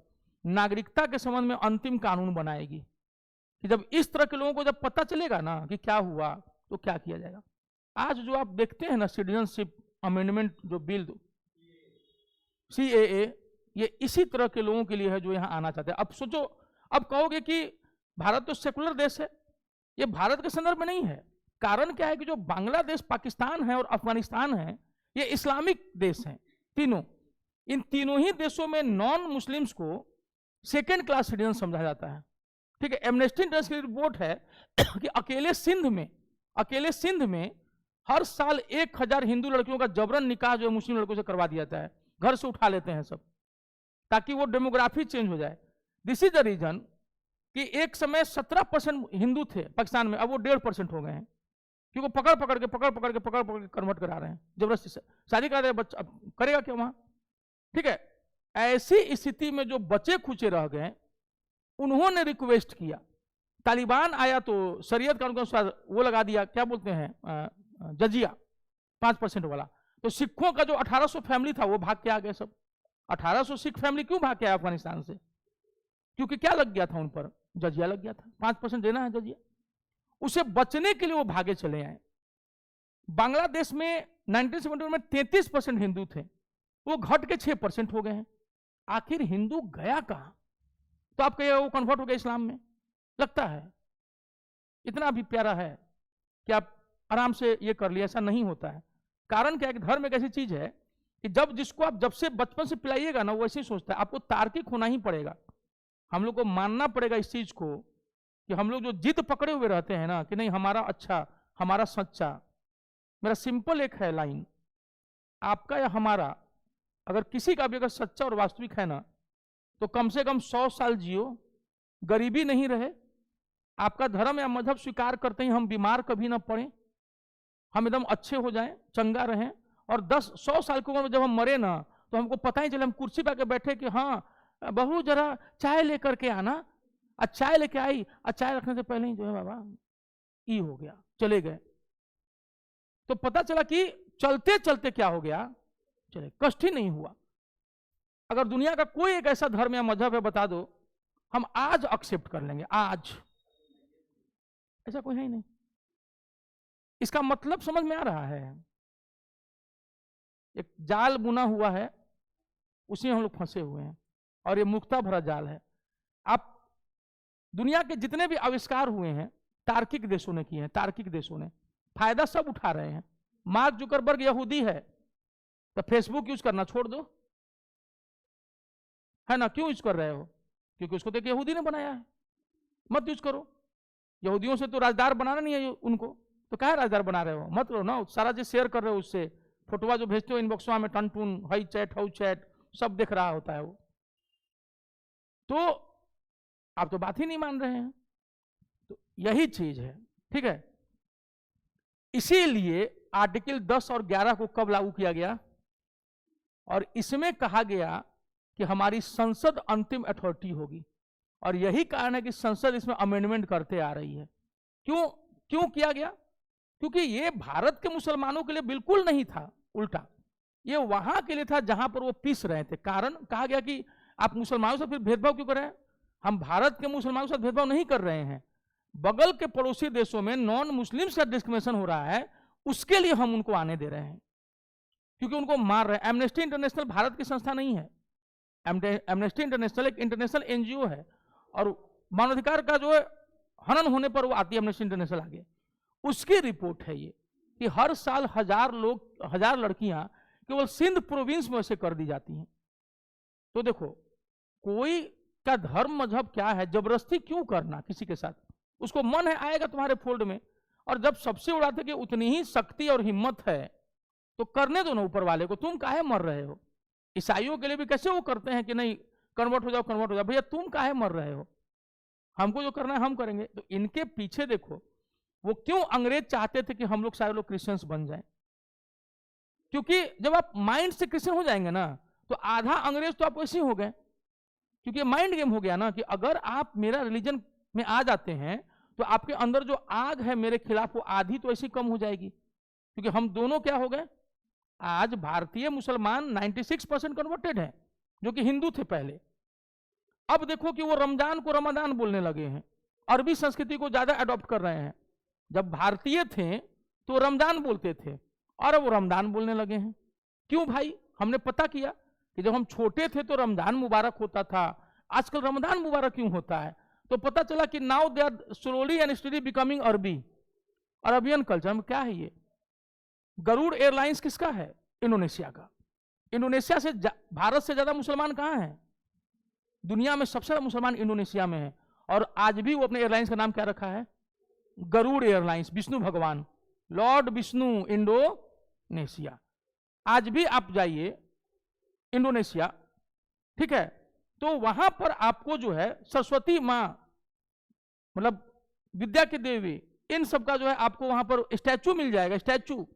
नागरिकता के संबंध में अंतिम कानून बनाएगी, कि जब इस तरह के लोगों को जब पता चलेगा ना कि क्या हुआ तो क्या किया जाएगा। आज जो आप देखते हैं ना सिटीजनशिप अमेंडमेंट जो बिल CAA, ये इसी तरह के लोगों के लिए है जो यहां आना चाहते हैं। अब सोचो, अब कहोगे कि भारत तो सेकुलर देश है, ये भारत के संदर्भ में नहीं है। कारण क्या है कि जो बांग्लादेश, पाकिस्तान है और अफगानिस्तान है, ये इस्लामिक देश हैं तीनों। इन तीनों ही देशों में नॉन मुस्लिम्स को सेकेंड क्लास सिटीजन समझा जाता है। ठीक है, एमनेस्टी इंटरनेशनल की रिपोर्ट है कि अकेले सिंध में हर साल 1000 हिंदू लड़कियों का जबरन निकाह जो है मुस्लिम लड़कों से करवा दिया जाता है, घर से उठा लेते हैं सब, ताकि वो डेमोग्राफी चेंज हो जाए। दिस इज द रीजन कि एक समय 17% हिंदू थे पाकिस्तान में, अब वो 1.5% हो गए हैं, क्योंकि पकड़ पकड़ के कन्वर्ट करा रहे हैं, जबरदस्ती से शादी करा रहे हैं। बच्चा करेगा क्या वहां? ठीक है, ऐसी स्थिति में जो बचे खुचे रह गए, उन्होंने रिक्वेस्ट किया, तालिबान आया तो शरीयत कानून के अनुसार वो लगा दिया, क्या बोलते हैं, जजिया 5% वाला। तो सिखों का जो 1800 फैमिली था वो भाग के आ गए सब। 1800 सिख फैमिली क्यों भाग के आया अफगानिस्तान से? क्योंकि क्या लग गया था उन पर? जजिया लग गया था, 5% देना है जजिया। उसे बचने के लिए वो भागे चले आए। बांग्लादेश में 1971 में 33% हिंदू थे, वो घट के 6% हो गए हैं। आखिर हिंदू गया कहां? तो आप कहिए वो कन्वर्ट हो गया इस्लाम में, लगता है इतना भी प्यारा है कि आप आराम से ये कर लिया, ऐसा नहीं होता है। कारण क्या है कि धर्म एक ऐसी चीज है कि जिसको आप जब से बचपन से पिलाइएगा ना, वो ऐसे ही सोचता है। आपको तार्किक होना ही पड़ेगा, हम लोग को मानना पड़ेगा इस चीज को कि हम लोग जो जिद पकड़े हुए रहते हैं ना कि नहीं हमारा अच्छा, हमारा सच्चा। मेरा सिंपल एक है लाइन, आपका या हमारा, अगर किसी का भी अगर सच्चा और वास्तविक है ना, तो कम से कम 100 साल जियो, गरीबी नहीं रहे, आपका धर्म या मजहब स्वीकार करते ही हम बीमार कभी ना पड़े, हम एकदम अच्छे हो जाएं, चंगा रहें, और 10-100 साल की उम्र में जब हम मरे ना, तो हमको पता ही चले, हम कुर्सी पे आके बैठे कि हाँ बहू जरा चाय लेकर के आना, चाय लेके आई, चाय रखने से पहले ही जो है बाबा ई हो गया, चले गए। तो पता चला कि चलते चलते क्या हो गया, चले, कष्ट ही नहीं हुआ। अगर दुनिया का कोई एक ऐसा धर्म या मजहब है बता दो, हम आज एक्सेप्ट कर लेंगे, आज। ऐसा कोई है ही नहीं। इसका मतलब समझ में आ रहा है? एक जाल बुना हुआ है, उसी में हम लोग फंसे हुए हैं, और ये मुक्ता भरा जाल है। आप दुनिया के जितने भी आविष्कार हुए हैं तार्किक देशों ने किए हैं, तार्किक देशों ने फायदा सब उठा रहे हैं। मार्क जुकरबर्ग यहूदी है, तो फेसबुक यूज करना छोड़ दो, है ना? क्यों यूज कर रहे हो? क्योंकि उसको देख यहूदी ने बनाया है, मत यूज करो। यहूदियों से तो राजदार बनाना नहीं है उनको, तो क्या राजदार बना रहे हो? मत करो ना। सारा जो शेयर कर रहे हो उससे, फोटोवा जो भेजते हो इनबॉक्सवा में, टन टून, हाई चैट, हाउ चैट, सब देख रहा होता है वो। तो आप तो बात ही नहीं मान रहे हैं। तो यही चीज है, ठीक है। इसीलिए आर्टिकल 10 और 11 को कब लागू किया गया? और इसमें कहा गया कि हमारी संसद अंतिम अथॉरिटी होगी, और यही कारण है कि संसद इसमें अमेंडमेंट करते आ रही है। क्यों किया गया? क्योंकि ये भारत के मुसलमानों के लिए बिल्कुल नहीं था, उल्टा ये वहां के लिए था जहां पर वो पिस रहे थे। कारण कहा गया कि आप मुसलमानों से फिर भेदभाव क्यों कर रहे हैं? हम भारत के मुसलमानों से भेदभाव नहीं कर रहे हैं, बगल के पड़ोसी देशों में नॉन मुस्लिम्स का डिस्क्रिमिनेशन हो रहा है, उसके लिए हम उनको आने दे रहे हैं, क्योंकि उनको मार रहे हैं। एमनेस्टी इंटरनेशनल भारत की संस्था नहीं है, एमनेस्टी इंटरनेशनल एक इंटरनेशनल एनजीओ है, और मानवाधिकार का जो है हनन होने पर वो आती है एमनेस्टी इंटरनेशनल आगे। उसकी रिपोर्ट है ये कि हर साल 1000 लड़कियां केवल सिंध प्रोविंस में से कर दी जाती हैं। तो देखो, कोई का धर्म मजहब क्या है, जबरदस्ती क्यों करना किसी के साथ? उसको मन है आएगा तुम्हारे फोल्ड में। और जब सबसे बड़ा था कि उतनी ही शक्ति और हिम्मत है तो करने दो ना ऊपर वाले को, तुम काहे मर रहे हो। ईसाइयों के लिए भी कैसे वो करते हैं कि नहीं कन्वर्ट हो जाओ कन्वर्ट हो जाओ, भैया तुम काहे मर रहे हो, हमको जो करना है हम करेंगे। तो इनके पीछे देखो वो क्यों अंग्रेज चाहते थे कि हम लोग सारे लोग क्रिश्चियंस बन जाएं, क्योंकि जब आप माइंड से क्रिश्चियन हो जाएंगे ना तो आधा अंग्रेज तो आप वैसे ही हो गए, क्योंकि माइंड गेम हो गया ना कि अगर आप मेरा रिलीजन में आ जाते हैं तो आपके अंदर जो आग है मेरे खिलाफ वो आधी तो ऐसी कम हो जाएगी, क्योंकि हम दोनों क्या हो गए, आज भारतीय मुसलमान 96% कन्वर्टेड है जो कि हिंदू थे पहले। अब देखो कि वो रमजान को रमजान बोलने लगे हैं, अरबी संस्कृति को ज्यादा अडॉप्ट कर रहे हैं। जब भारतीय थे तो रमजान बोलते थे और अब वो रमजान बोलने लगे हैं। क्यों भाई, हमने पता किया कि जब हम छोटे थे तो रमजान मुबारक होता था, आजकल रमजान मुबारक क्यों होता है, तो पता चला कि now they are slowly and study becoming अरबी, अरबियन कल्चर में क्या है ये। गरुड़ एयरलाइंस किसका है, इंडोनेशिया का। इंडोनेशिया से भारत से ज्यादा मुसलमान कहां हैं, दुनिया में सबसे ज्यादा मुसलमान इंडोनेशिया में है, और आज भी वो अपने एयरलाइंस का नाम क्या रखा है, गरुड़ एयरलाइंस, विष्णु भगवान, लॉर्ड विष्णु इंडोनेशिया। आज भी आप जाइए इंडोनेशिया, ठीक है, तो वहां पर आपको जो है सरस्वती मां मतलब विद्या की देवी इन सब का जो है आपको वहां पर स्टैचू मिल जाएगा, स्टैचू,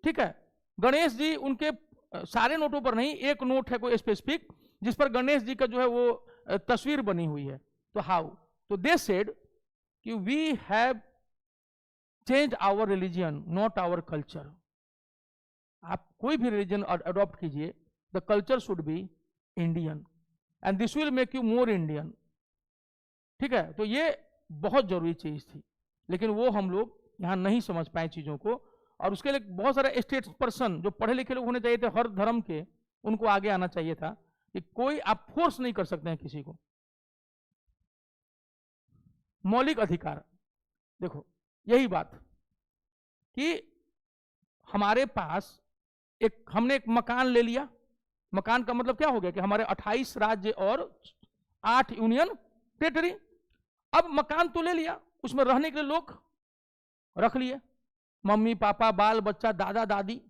ठीक है। गणेश जी उनके सारे नोटों पर नहीं, एक नोट है कोई स्पेसिफिक जिस पर गणेश जी का जो है वो तस्वीर बनी हुई है। तो हाउ, तो दे सेड कि we have change our religion not our culture. आप कोई भी रिलीजन अडॉप्ट कीजिए, the culture should be Indian and this will make you more Indian, ठीक है। तो ये बहुत जरूरी चीज थी, लेकिन वो हम लोग यहां नहीं समझ पाए चीजों को, और उसके लिए बहुत सारे स्टेट्स पर्सन जो पढ़े लिखे लोग होने चाहिए थे हर धर्म के, उनको आगे आना चाहिए था कि कोई आप फोर्स नहीं कर सकते हैं किसी को। मौलिक अधिकार, देखो यही बात कि हमारे पास एक, हमने एक मकान ले लिया, मकान का मतलब क्या हो गया कि हमारे 28 राज्य और 8 यूनियन टेरिटरी। अब मकान तो ले लिया, उसमें रहने के लिए लोग रख लिए, मम्मी पापा बाल बच्चा दादा दादी।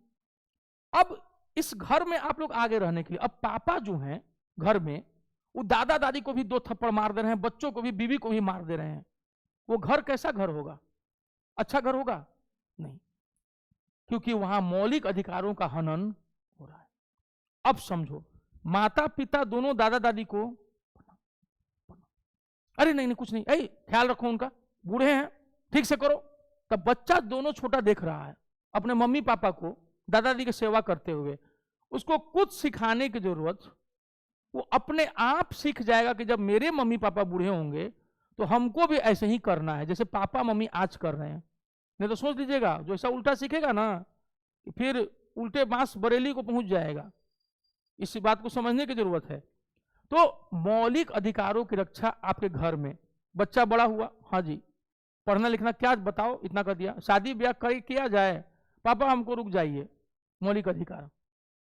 अब इस घर में आप लोग आगे रहने के लिए, अब पापा जो हैं घर में वो दादा दादी को भी 2 थप्पड़ मार दे रहे हैं, बच्चों को भी, बीवी को भी मार दे रहे हैं। वो घर कैसा घर होगा, अच्छा घर होगा नहीं, क्योंकि वहां मौलिक अधिकारों का हनन हो रहा है। अब समझो, माता पिता दोनों दादा दादी को, अरे नहीं नहीं कुछ नहीं, ऐ ख्याल रखो उनका, बूढ़े हैं ठीक से करो। तब बच्चा दोनों छोटा देख रहा है अपने मम्मी पापा को दादा दादी की सेवा करते हुए, उसको कुछ सिखाने की जरूरत, वो अपने आप सीख जाएगा कि जब मेरे मम्मी पापा बूढ़े होंगे तो हमको भी ऐसे ही करना है जैसे पापा मम्मी आज कर रहे हैं। नहीं तो सोच लीजिएगा जो ऐसा उल्टा सीखेगा ना फिर उल्टे बांस बरेली को पहुंच जाएगा। इस बात को समझने की जरूरत है। तो मौलिक अधिकारों की रक्षा आपके घर में, बच्चा बड़ा हुआ, हाँ जी पढ़ना लिखना क्या बताओ, इतना कर दिया, शादी ब्याह किया जाए, पापा हमको रुक जाइए, मौलिक अधिकार।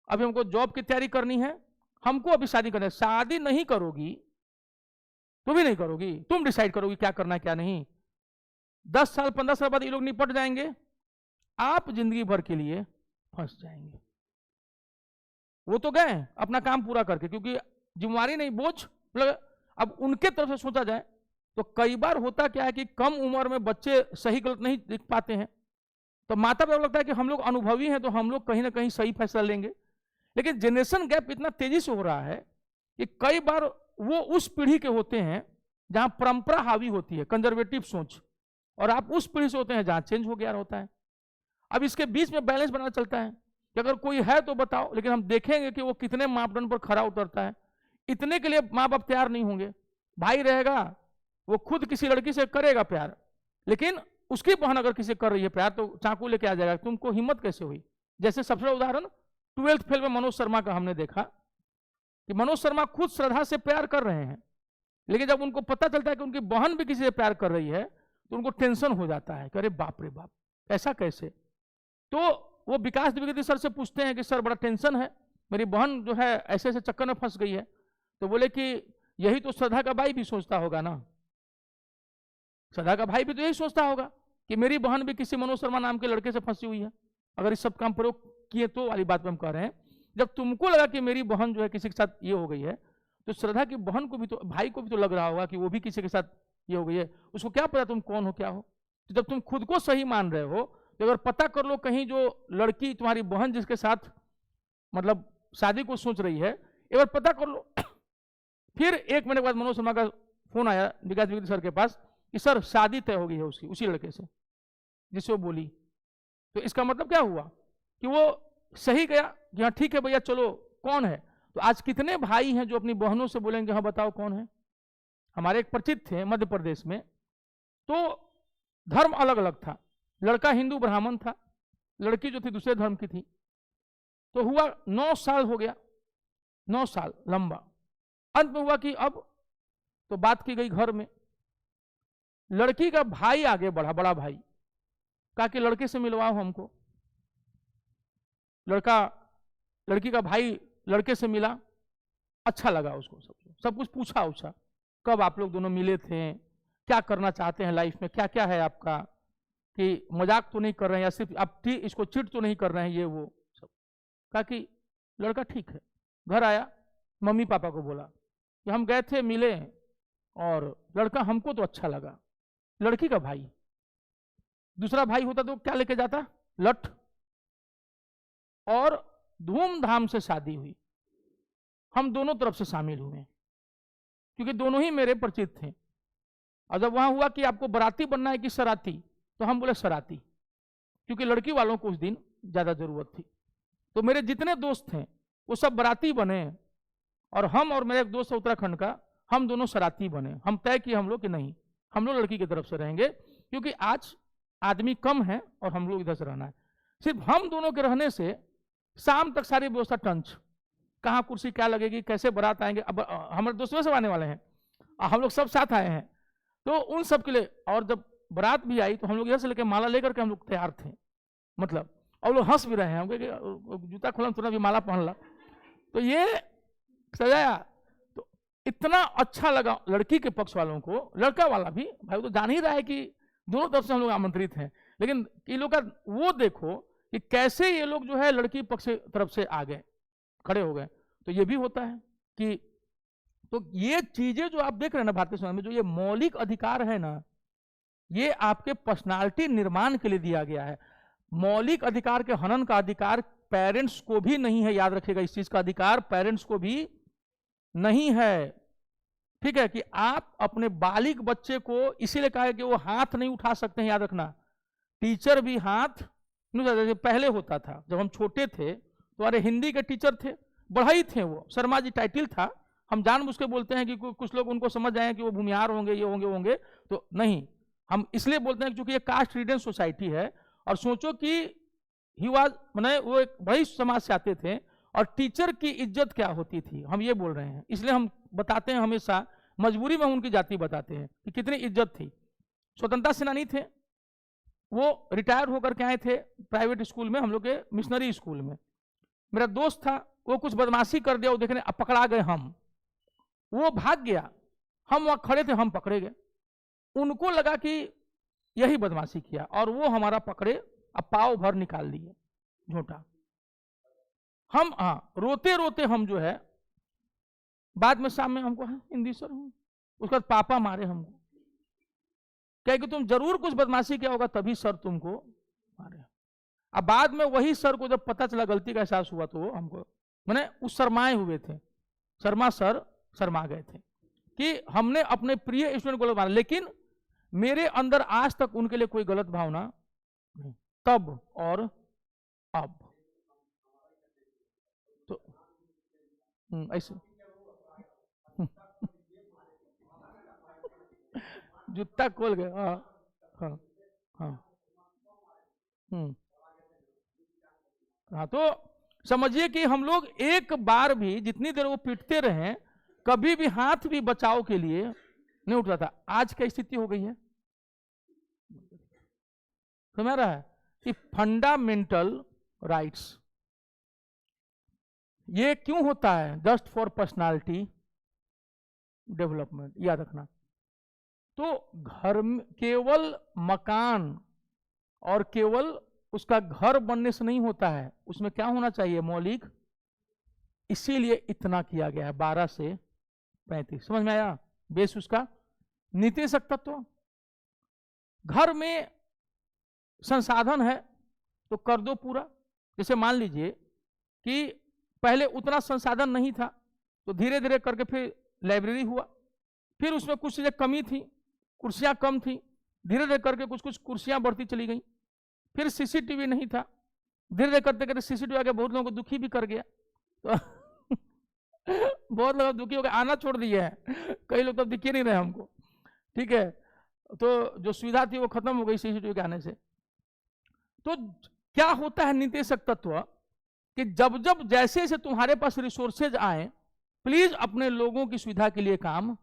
अभी हमको जॉब की तैयारी करनी है, हमको अभी शादी करना है, शादी नहीं करोगी तो भी नहीं करोगी, तुम डिसाइड करोगी क्या करना है क्या नहीं। 10 साल 15 साल बाद ये लोग निपट जाएंगे, आप जिंदगी भर के लिए फंस जाएंगे। वो तो गए अपना काम पूरा करके, क्योंकि जिम्मेवारी नहीं बोझ। अब उनके तरफ से सोचा जाए तो कई बार होता क्या है कि कम उम्र में बच्चे सही गलत नहीं दिख पाते हैं, तो माता पिता को लगता है कि हम लोग अनुभवी हैं तो हम लोग कहीं ना कहीं सही फैसला लेंगे। लेकिन जनरेशन गैप इतना तेजी से हो रहा है कि कई बार वो उस पीढ़ी के होते हैं जहां परंपरा हावी होती है, कंजर्वेटिव सोच, और आप उस पीढ़ी से होते हैं जहां चेंज हो गया होता है। अब इसके बीच में बैलेंस बनाना चलता है कि अगर कोई है तो बताओ, लेकिन हम देखेंगे कि वो कितने मापदंड पर खरा उतरता है। इतने के लिए माँ बाप तैयार नहीं होंगे। भाई रहेगा वो खुद किसी लड़की से करेगा प्यार, लेकिन उसकी बहन अगर किसी कर रही है प्यार तो चाकू लेके आ जाएगा, तुमको हिम्मत कैसे हुई। जैसे सबसे बड़ा उदाहरण 12th फेल में मनोज शर्मा का हमने देखा कि मनोज शर्मा खुद श्रद्धा से प्यार कर रहे हैं, लेकिन जब उनको पता चलता है कि उनकी बहन भी किसी से प्यार कर रही है तो उनको टेंशन हो जाता है कि अरे बाप रे बाप ऐसा कैसे। तो वो विकास द्विवेदी सर से पूछते हैं कि सर बड़ा टेंशन है, मेरी बहन जो है ऐसे ऐसे चक्कर में फंस गई है। तो बोले कि यही तो श्रद्धा का भाई भी सोचता होगा ना, श्रद्धा का भाई भी तो यही सोचता होगा कि मेरी बहन भी किसी मनोज शर्मा नाम के लड़के से फंसी हुई है। अगर इस सब काम प्रयोग किए तो वाली बात पे हम कह रहे हैं। जब तुमको लगा कि मेरी बहन जो है किसी के साथ ये हो गई है, तो श्रद्धा की बहन को भी तो, भाई को भी तो लग रहा होगा कि वो भी किसी के साथ ये हो गई है। उसको क्या पता तुम कौन हो क्या हो। तो जब तुम खुद को सही मान रहे हो तो अगर पता कर लो कहीं जो लड़की तुम्हारी बहन जिसके साथ मतलब शादी को सोच रही है, एक बार पता कर लो। फिर 1 महीने के बाद मनोज शर्मा का फोन आया विकास द्विवेदी सर के पास कि सर शादी तय हो गई है उसकी, उसी लड़के से जिससे वो बोली। तो इसका मतलब क्या हुआ कि वो सही गया कि हाँ ठीक है भैया चलो, कौन है। तो आज कितने भाई हैं जो अपनी बहनों से बोलेंगे हाँ बताओ कौन है। हमारे एक परिचित थे मध्य प्रदेश में, तो धर्म अलग अलग था, लड़का हिंदू ब्राह्मण था, लड़की जो थी दूसरे धर्म की थी। तो हुआ 9 साल हो गया, 9 साल लंबा। अंत में हुआ कि अब तो बात की गई घर में, लड़की का भाई आगे बढ़ा, बड़ा भाई, कहा कि लड़के से मिलवाओ हमको। लड़की का भाई लड़के से मिला, अच्छा लगा उसको, सब कुछ पूछा उसका, कब आप लोग दोनों मिले थे, क्या करना चाहते हैं लाइफ में, क्या क्या है आपका, कि मजाक तो नहीं कर रहे हैं या सिर्फ आप इसको चिट तो नहीं कर रहे हैं, ये वो सब। कहा कि लड़का ठीक है। घर आया, मम्मी पापा को बोला कि हम गए थे मिले और लड़का हमको तो अच्छा लगा। लड़की का भाई, दूसरा भाई होता तो क्या लेके जाता, लठ, और धूमधाम से शादी हुई। हम दोनों तरफ से शामिल हुए क्योंकि दोनों ही मेरे परिचित थे। और जब वहां हुआ कि आपको बराती बनना है कि सराती, तो हम बोले सराती, क्योंकि लड़की वालों को उस दिन ज्यादा जरूरत थी। तो मेरे जितने दोस्त थे वो सब बराती बने और हम और मेरे एक दोस्त उत्तराखंड का, हम दोनों सराती बने। हम तय किए हम लोग कि नहीं, हम लोग लड़की की तरफ से रहेंगे क्योंकि आज आदमी कम है और हम लोग इधर से रहना है। सिर्फ हम दोनों के रहने से शाम तक सारी व्यवस्था टंच, कहाँ कुर्सी क्या लगेगी, कैसे बारात आएंगे। अब हमारे दोस्त सब आने वाले हैं, हम लोग सब साथ आए हैं, तो उन सब के लिए। और जब बारात भी आई तो हम लोग इधर से लेकर माला लेकर के हम लोग तैयार थे, मतलब, और लोग हंस भी रहे हैं, हम जूता खोला तुरंत भी माला पहन ला, तो ये सजाया। तो इतना अच्छा लगा लड़की के पक्ष वालों को, लड़का वाला भी भाई तो जान ही रहा है कि दोनों तरफ से हम लोग आमंत्रित हैं, लेकिन ये लोग का वो देखो कि कैसे ये लोग जो है लड़की पक्ष तरफ से आ गए, खड़े हो गए। तो ये भी होता है कि, तो ये चीजें जो आप देख रहे हैं ना भारतीय समाज में, जो ये मौलिक अधिकार है ना, ये आपके पर्सनालिटी निर्माण के लिए दिया गया है। मौलिक अधिकार के हनन का अधिकार पेरेंट्स को भी नहीं है, याद रखिएगा, इस चीज का अधिकार पेरेंट्स को भी नहीं है। ठीक है, कि आप अपने बालिग बच्चे को इसीलिए कहा है कि वो हाथ नहीं उठा सकते हैं, याद रखना। टीचर भी हाथ नहीं उठा सकते। पहले होता था जब हम छोटे थे, तो अरे हिंदी के टीचर थे, बढ़ई थे, वो शर्मा जी टाइटल था। हम जानबूझ के बोलते हैं कि कुछ लोग उनको समझ आए कि वो भूमिहार होंगे, ये होंगे होंगे, तो नहीं, हम इसलिए बोलते हैं क्योंकि ये कास्ट रिडन सोसाइटी है। और सोचो कि ही वाज, मैंने वो एक बड़ी समाज से आते थे, और टीचर की इज्जत क्या होती थी, हम ये बोल रहे हैं। इसलिए हम बताते हैं हमेशा, मजबूरी में उनकी जाति बताते हैं कि कितनी इज्जत थी। स्वतंत्रता सेनानी थे, वो रिटायर होकर के आए थे प्राइवेट स्कूल में, हम लोग के मिशनरी स्कूल में। मेरा दोस्त था, वो कुछ बदमाशी कर दिया, वो देखने पकड़ा गए हम, वो भाग गया, हम वहां खड़े थे, हम पकड़े गए। उनको लगा कि यही बदमाशी किया, और वो हमारा पकड़े, अब पाव भर निकाल दिए झूठा। हम रोते रोते हम जो है, बाद में शाम में हमको हिंदी सर हूं, उसके बाद पापा मारे हमको, कहे कि तुम जरूर कुछ बदमाशी किया होगा तभी सर तुमको मारे। अब बाद में वही सर को जब पता चला, गलती का एहसास हुआ, तो हमको, मैंने उस शर्माए हुए थे, शर्मा सर शर्मा गए थे कि हमने अपने प्रिय स्टूडेंट को मारा। लेकिन मेरे अंदर आज तक उनके लिए कोई गलत भावना नहीं, तब और अब। तो ऐसे जूता खोल गए। हाँ हाँ हाँ हाँ। तो समझिए कि हम लोग एक बार भी, जितनी देर वो पीटते रहे, कभी भी हाथ भी बचाव के लिए नहीं उठता था। आज क्या स्थिति हो गई है, समझ रहा है, कि फंडामेंटल राइट्स, ये क्यों होता है, जस्ट फॉर पर्सनालिटी डेवलपमेंट, याद रखना। तो घर में केवल मकान और केवल उसका घर बनने से नहीं होता है, उसमें क्या होना चाहिए? मौलिक। इसीलिए इतना किया गया है 12 से 35। समझ में आया? बेस उसका नीतिशक तत्व। घर में संसाधन है तो कर दो पूरा। जैसे मान लीजिए कि पहले उतना संसाधन नहीं था, तो धीरे धीरे करके फिर लाइब्रेरी हुआ, फिर उसमें कुछ चीजें कमी थी, कुर्सियां कम थी, धीरे धीरे करके कुछ कुछ कुर्सियां बढ़ती चली गई। फिर सीसीटीवी नहीं था, धीरे धीरे करते करते सीसीटीवी आके बहुत लोगों को दुखी भी कर गया, तो बहुत लोग दुखी हो गए, आना छोड़ दिए हैं, कई लोग तो दिख ही नहीं रहे हमको। ठीक है, तो जो सुविधा थी वो खत्म हो गई सीसीटीवी के आने से। तो क्या होता है नीतिशक तत्व कि जब जब जैसे जैसे तुम्हारे पास रिसोर्सेज आए, प्लीज अपने लोगों की सुविधा के लिए काम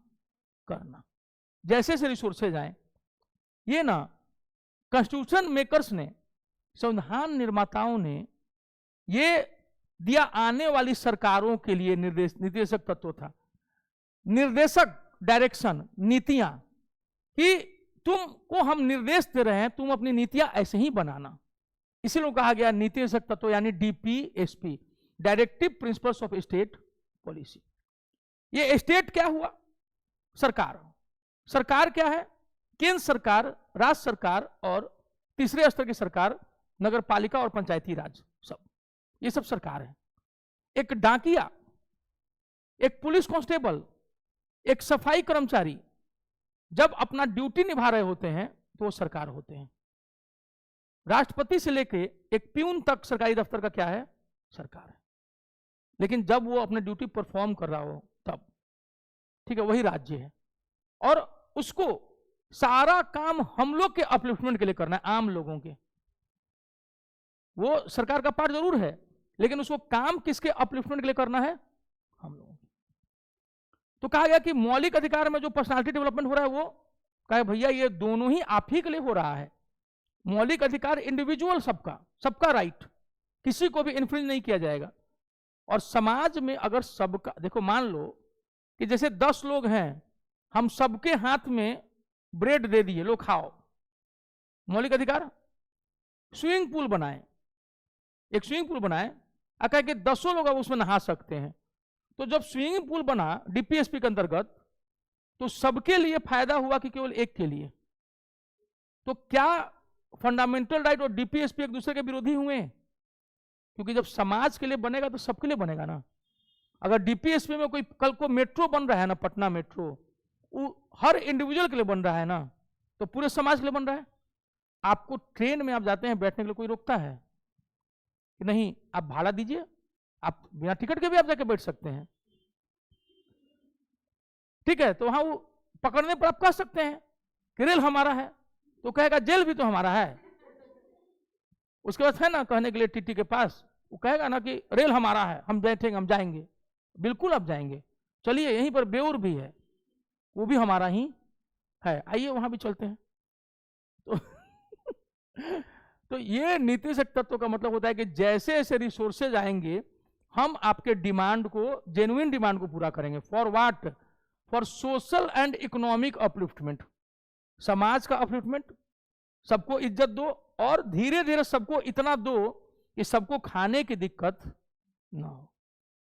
करना, जैसे जैसे रिसोर्सेज आए। ये ना कॉन्स्टिट्यूशन मेकर्स ने, संविधान निर्माताओं ने ये दिया आने वाली सरकारों के लिए निर्देशक तत्व था, निर्देशक डायरेक्शन, नीतियां, कि तुमको हम निर्देश दे रहे हैं, तुम अपनी नीतियां ऐसे ही बनाना। इसीलिए कहा गया नीतिशक तत्व यानी DPSP, directive principles of state policy. ये स्टेट क्या हुआ? सरकार। सरकार क्या है? केंद्र सरकार, राज्य सरकार और तीसरे स्तर की सरकार, नगर पालिका और पंचायती राज, सब ये सब सरकार है। एक डाकिया, एक पुलिस कांस्टेबल, एक सफाई कर्मचारी जब अपना ड्यूटी निभा रहे होते हैं तो वो सरकार होते हैं। राष्ट्रपति से लेके एक प्यून तक सरकारी दफ्तर का क्या है? सरकार है। लेकिन जब वो अपने ड्यूटी परफॉर्म कर रहा हो तब, ठीक है, वही राज्य है। और उसको सारा काम हम लोग के अपलिफ्टमेंट के लिए करना है, आम लोगों के। वो सरकार का पार्ट जरूर है, लेकिन उसको काम किसके अपलिफ्टमेंट के लिए करना है? हम लोगों के। तो कहा गया कि मौलिक अधिकार में जो पर्सनालिटी डेवलपमेंट हो रहा है, वो कहा भैया ये दोनों ही आप ही के लिए हो रहा है। मौलिक अधिकार इंडिविजुअल, सबका सबका राइट, किसी को भी इन्फ्रिंज नहीं किया जाएगा। और समाज में अगर सबका, देखो मान लो कि जैसे 10 लोग हैं, हम सबके हाथ में ब्रेड दे दिए, लो खाओ, मौलिक अधिकार। स्विमिंग पूल बनाए, एक स्विमिंग पूल बनाए, कहा कि 10 लोग अब उसमें नहा सकते हैं। तो जब स्विमिंग पूल बना डीपीएसपी के अंतर्गत, तो सबके लिए फायदा हुआ कि केवल एक के लिए? तो क्या फंडामेंटल राइट और डीपीएसपी एक दूसरे के विरोधी हुए? क्योंकि जब समाज के लिए बनेगा तो सबके लिए बनेगा ना। अगर डीपीएसपी में कोई कल को मेट्रो बन रहा है ना, पटना मेट्रो, वो हर इंडिविजुअल के लिए बन रहा है ना, तो पूरे समाज के लिए बन रहा है। आपको ट्रेन में आप जाते हैं बैठने के लिए, कोई रोकता है कि नहीं? आप भाड़ा दीजिए, आप बिना टिकट के भी आप जाके बैठ सकते हैं, ठीक है। तो वहां वो पकड़ने पर आप कह सकते हैं कि रेल हमारा है, तो कहेगा जेल भी तो हमारा है। उसके बाद है ना कहने के लिए टीटी के पास, वो कहेगा ना कि रेल हमारा है, हम बैठेंगे, हम जाएंगे। बिल्कुल आप जाएंगे, चलिए यहीं पर बेउर भी है, वो भी हमारा ही है, आइए वहां भी चलते हैं। तो तो ये नीतिशक तत्व का मतलब होता है कि जैसे जैसे रिसोर्सेज आएंगे, हम आपके डिमांड को, जेन्युइन डिमांड को पूरा करेंगे। For what? For social and economic upliftment, समाज का अपलिफ्टमेंट, सबको इज्जत दो, और धीरे धीरे सबको इतना दो कि सबको खाने की दिक्कत ना हो।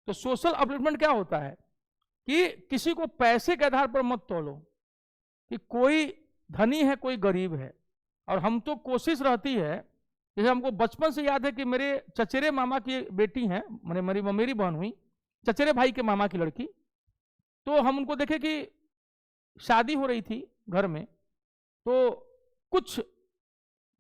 तो सोशल अपलिफ्टमेंट क्या होता है कि किसी को पैसे के आधार पर मत तोलो कि कोई धनी है कोई गरीब है। और हम तो कोशिश रहती है, जैसे हमको बचपन से याद है कि मेरे चचेरे मामा की बेटी हैं, मेरी बहन हुई, चचेरे भाई के मामा की लड़की, तो हम उनको देखे कि शादी हो रही थी घर में, तो कुछ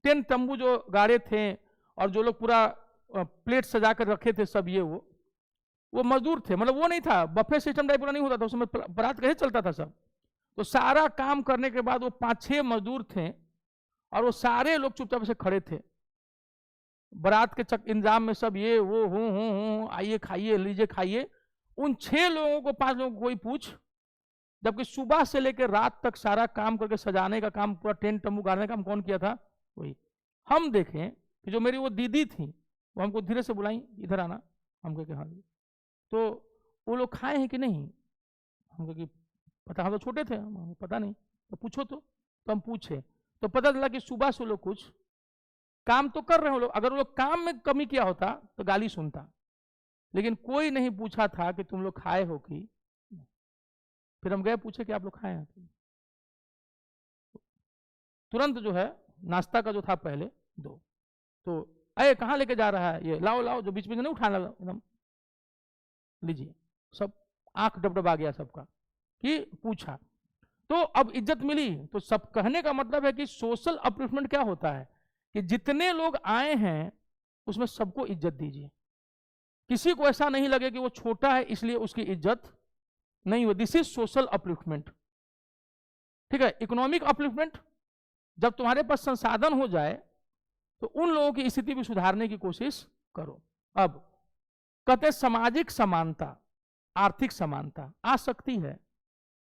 टेंट तंबू जो गाड़े थे और जो लोग पूरा प्लेट सजा कर रखे थे सब, ये वो मजदूर थे। मतलब वो नहीं था बफे सिस्टम टाइप पूरा नहीं होता था, उसमें बारात कैसे चलता था सब। तो सारा काम करने के बाद वो 5-6 मजदूर थे और वो सारे लोग चुपचाप से खड़े थे बारात के इंतजाम में, सब ये वो हूँ आइए खाइए लीजिए खाइए। उन 6 लोगों को 5 लोगों को कोई पूछ, जबकि सुबह से लेकर रात तक सारा काम करके सजाने का काम, पूरा टेंट तंबू गाड़ने का काम कौन किया था? वही। हम देखें कि जो मेरी वो दीदी थी, वो हमको धीरे से बुलाई, इधर आना, हम कहे हाँ। तो वो लोग खाए हैं कि नहीं? हम कहे कि पता, हम तो छोटे थे, हमें पता नहीं। तो पूछो तो हम पूछे तो पता चला कि सुबह से लोग कुछ काम तो कर रहे हो लोग, अगर वो लोग काम में कमी किया होता तो गाली सुनता, लेकिन कोई नहीं पूछा था कि तुम लोग खाए हो कि। फिर हम गए पूछे कि आप लोग खाए हैं, तुरंत जो है नाश्ता का जो था पहले दो, तो अरे कहाँ लेके जा रहा है ये, लाओ लाओ, जो बीच में नहीं उठाना एकदम, लीजिए। सब आंख डबडबा गया सबका कि पूछा, तो अब इज्जत मिली। तो सब कहने का मतलब है कि सोशल अपलिफ्टमेंट क्या होता है कि जितने लोग आए हैं उसमें सबको इज्जत दीजिए, किसी को ऐसा नहीं लगे कि वो छोटा है इसलिए उसकी इज्जत नहीं हो। दिस इज सोशल अपलिफ्टमेंट, ठीक है। इकोनॉमिक अपलिफ्टमेंट, जब तुम्हारे पास संसाधन हो जाए तो उन लोगों की स्थिति भी सुधारने की कोशिश करो। अब कहते हैं सामाजिक समानता, आर्थिक समानता आ सकती है,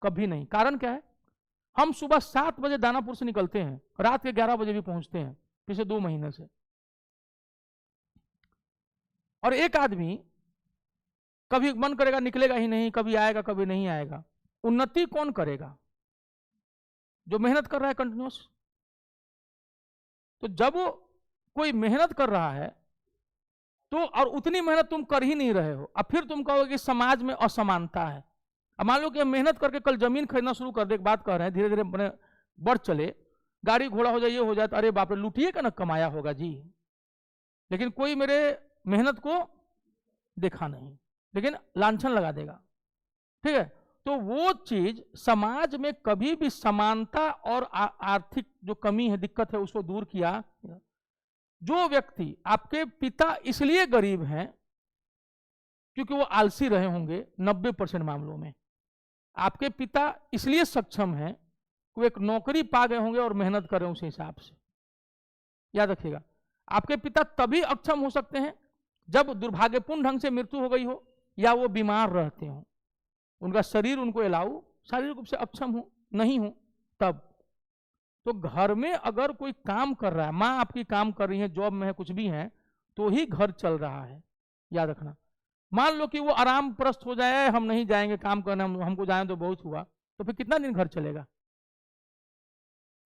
कभी नहीं। कारण क्या है, हम सुबह 7 बजे दानापुर से निकलते हैं, रात के 11 बजे भी पहुंचते हैं पिछले 2 महीने से, और एक आदमी कभी मन करेगा निकलेगा ही नहीं, कभी आएगा कभी नहीं आएगा। उन्नति कौन करेगा, जो मेहनत कर रहा है कंटिन्यूस। तो जब वो कोई मेहनत कर रहा है तो, और उतनी मेहनत तुम कर ही नहीं रहे हो, अब फिर तुम कहोगे कि समाज में असमानता है। अब मान लो कि मेहनत करके कल जमीन खरीदना शुरू कर दे, एक बात कह रहे हैं, धीरे धीरे बढ़ चले, गाड़ी घोड़ा हो जाए, ये हो जाए, तो अरे बाप रे लूटिए का ना कमाया होगा जी, लेकिन कोई मेरे मेहनत को देखा नहीं, लेकिन लांछन लगा देगा, ठीक है। तो वो चीज समाज में कभी भी समानता और आर्थिक जो कमी है, दिक्कत है, उसको दूर किया। जो व्यक्ति, आपके पिता इसलिए गरीब हैं क्योंकि वो आलसी रहे होंगे 90% मामलों में, आपके पिता इसलिए सक्षम हैं कि वो एक नौकरी पा गए होंगे और मेहनत कर रहे हैं उस हिसाब से, याद रखिएगा। आपके पिता तभी अक्षम हो सकते हैं जब दुर्भाग्यपूर्ण ढंग से मृत्यु हो गई हो या वो बीमार रहते हो, उनका शरीर उनको अलाउ, शारीरिक रूप से अक्षम हो नहीं हो तब। तो घर में अगर कोई काम कर रहा है, माँ आपकी काम कर रही है, जॉब में है, कुछ भी है, तो ही घर चल रहा है, याद रखना। मान लो कि वो आराम प्रस्त हो जाए, हम नहीं जाएंगे काम करने, हमको जाए तो बहुत हुआ, तो फिर कितना दिन घर चलेगा,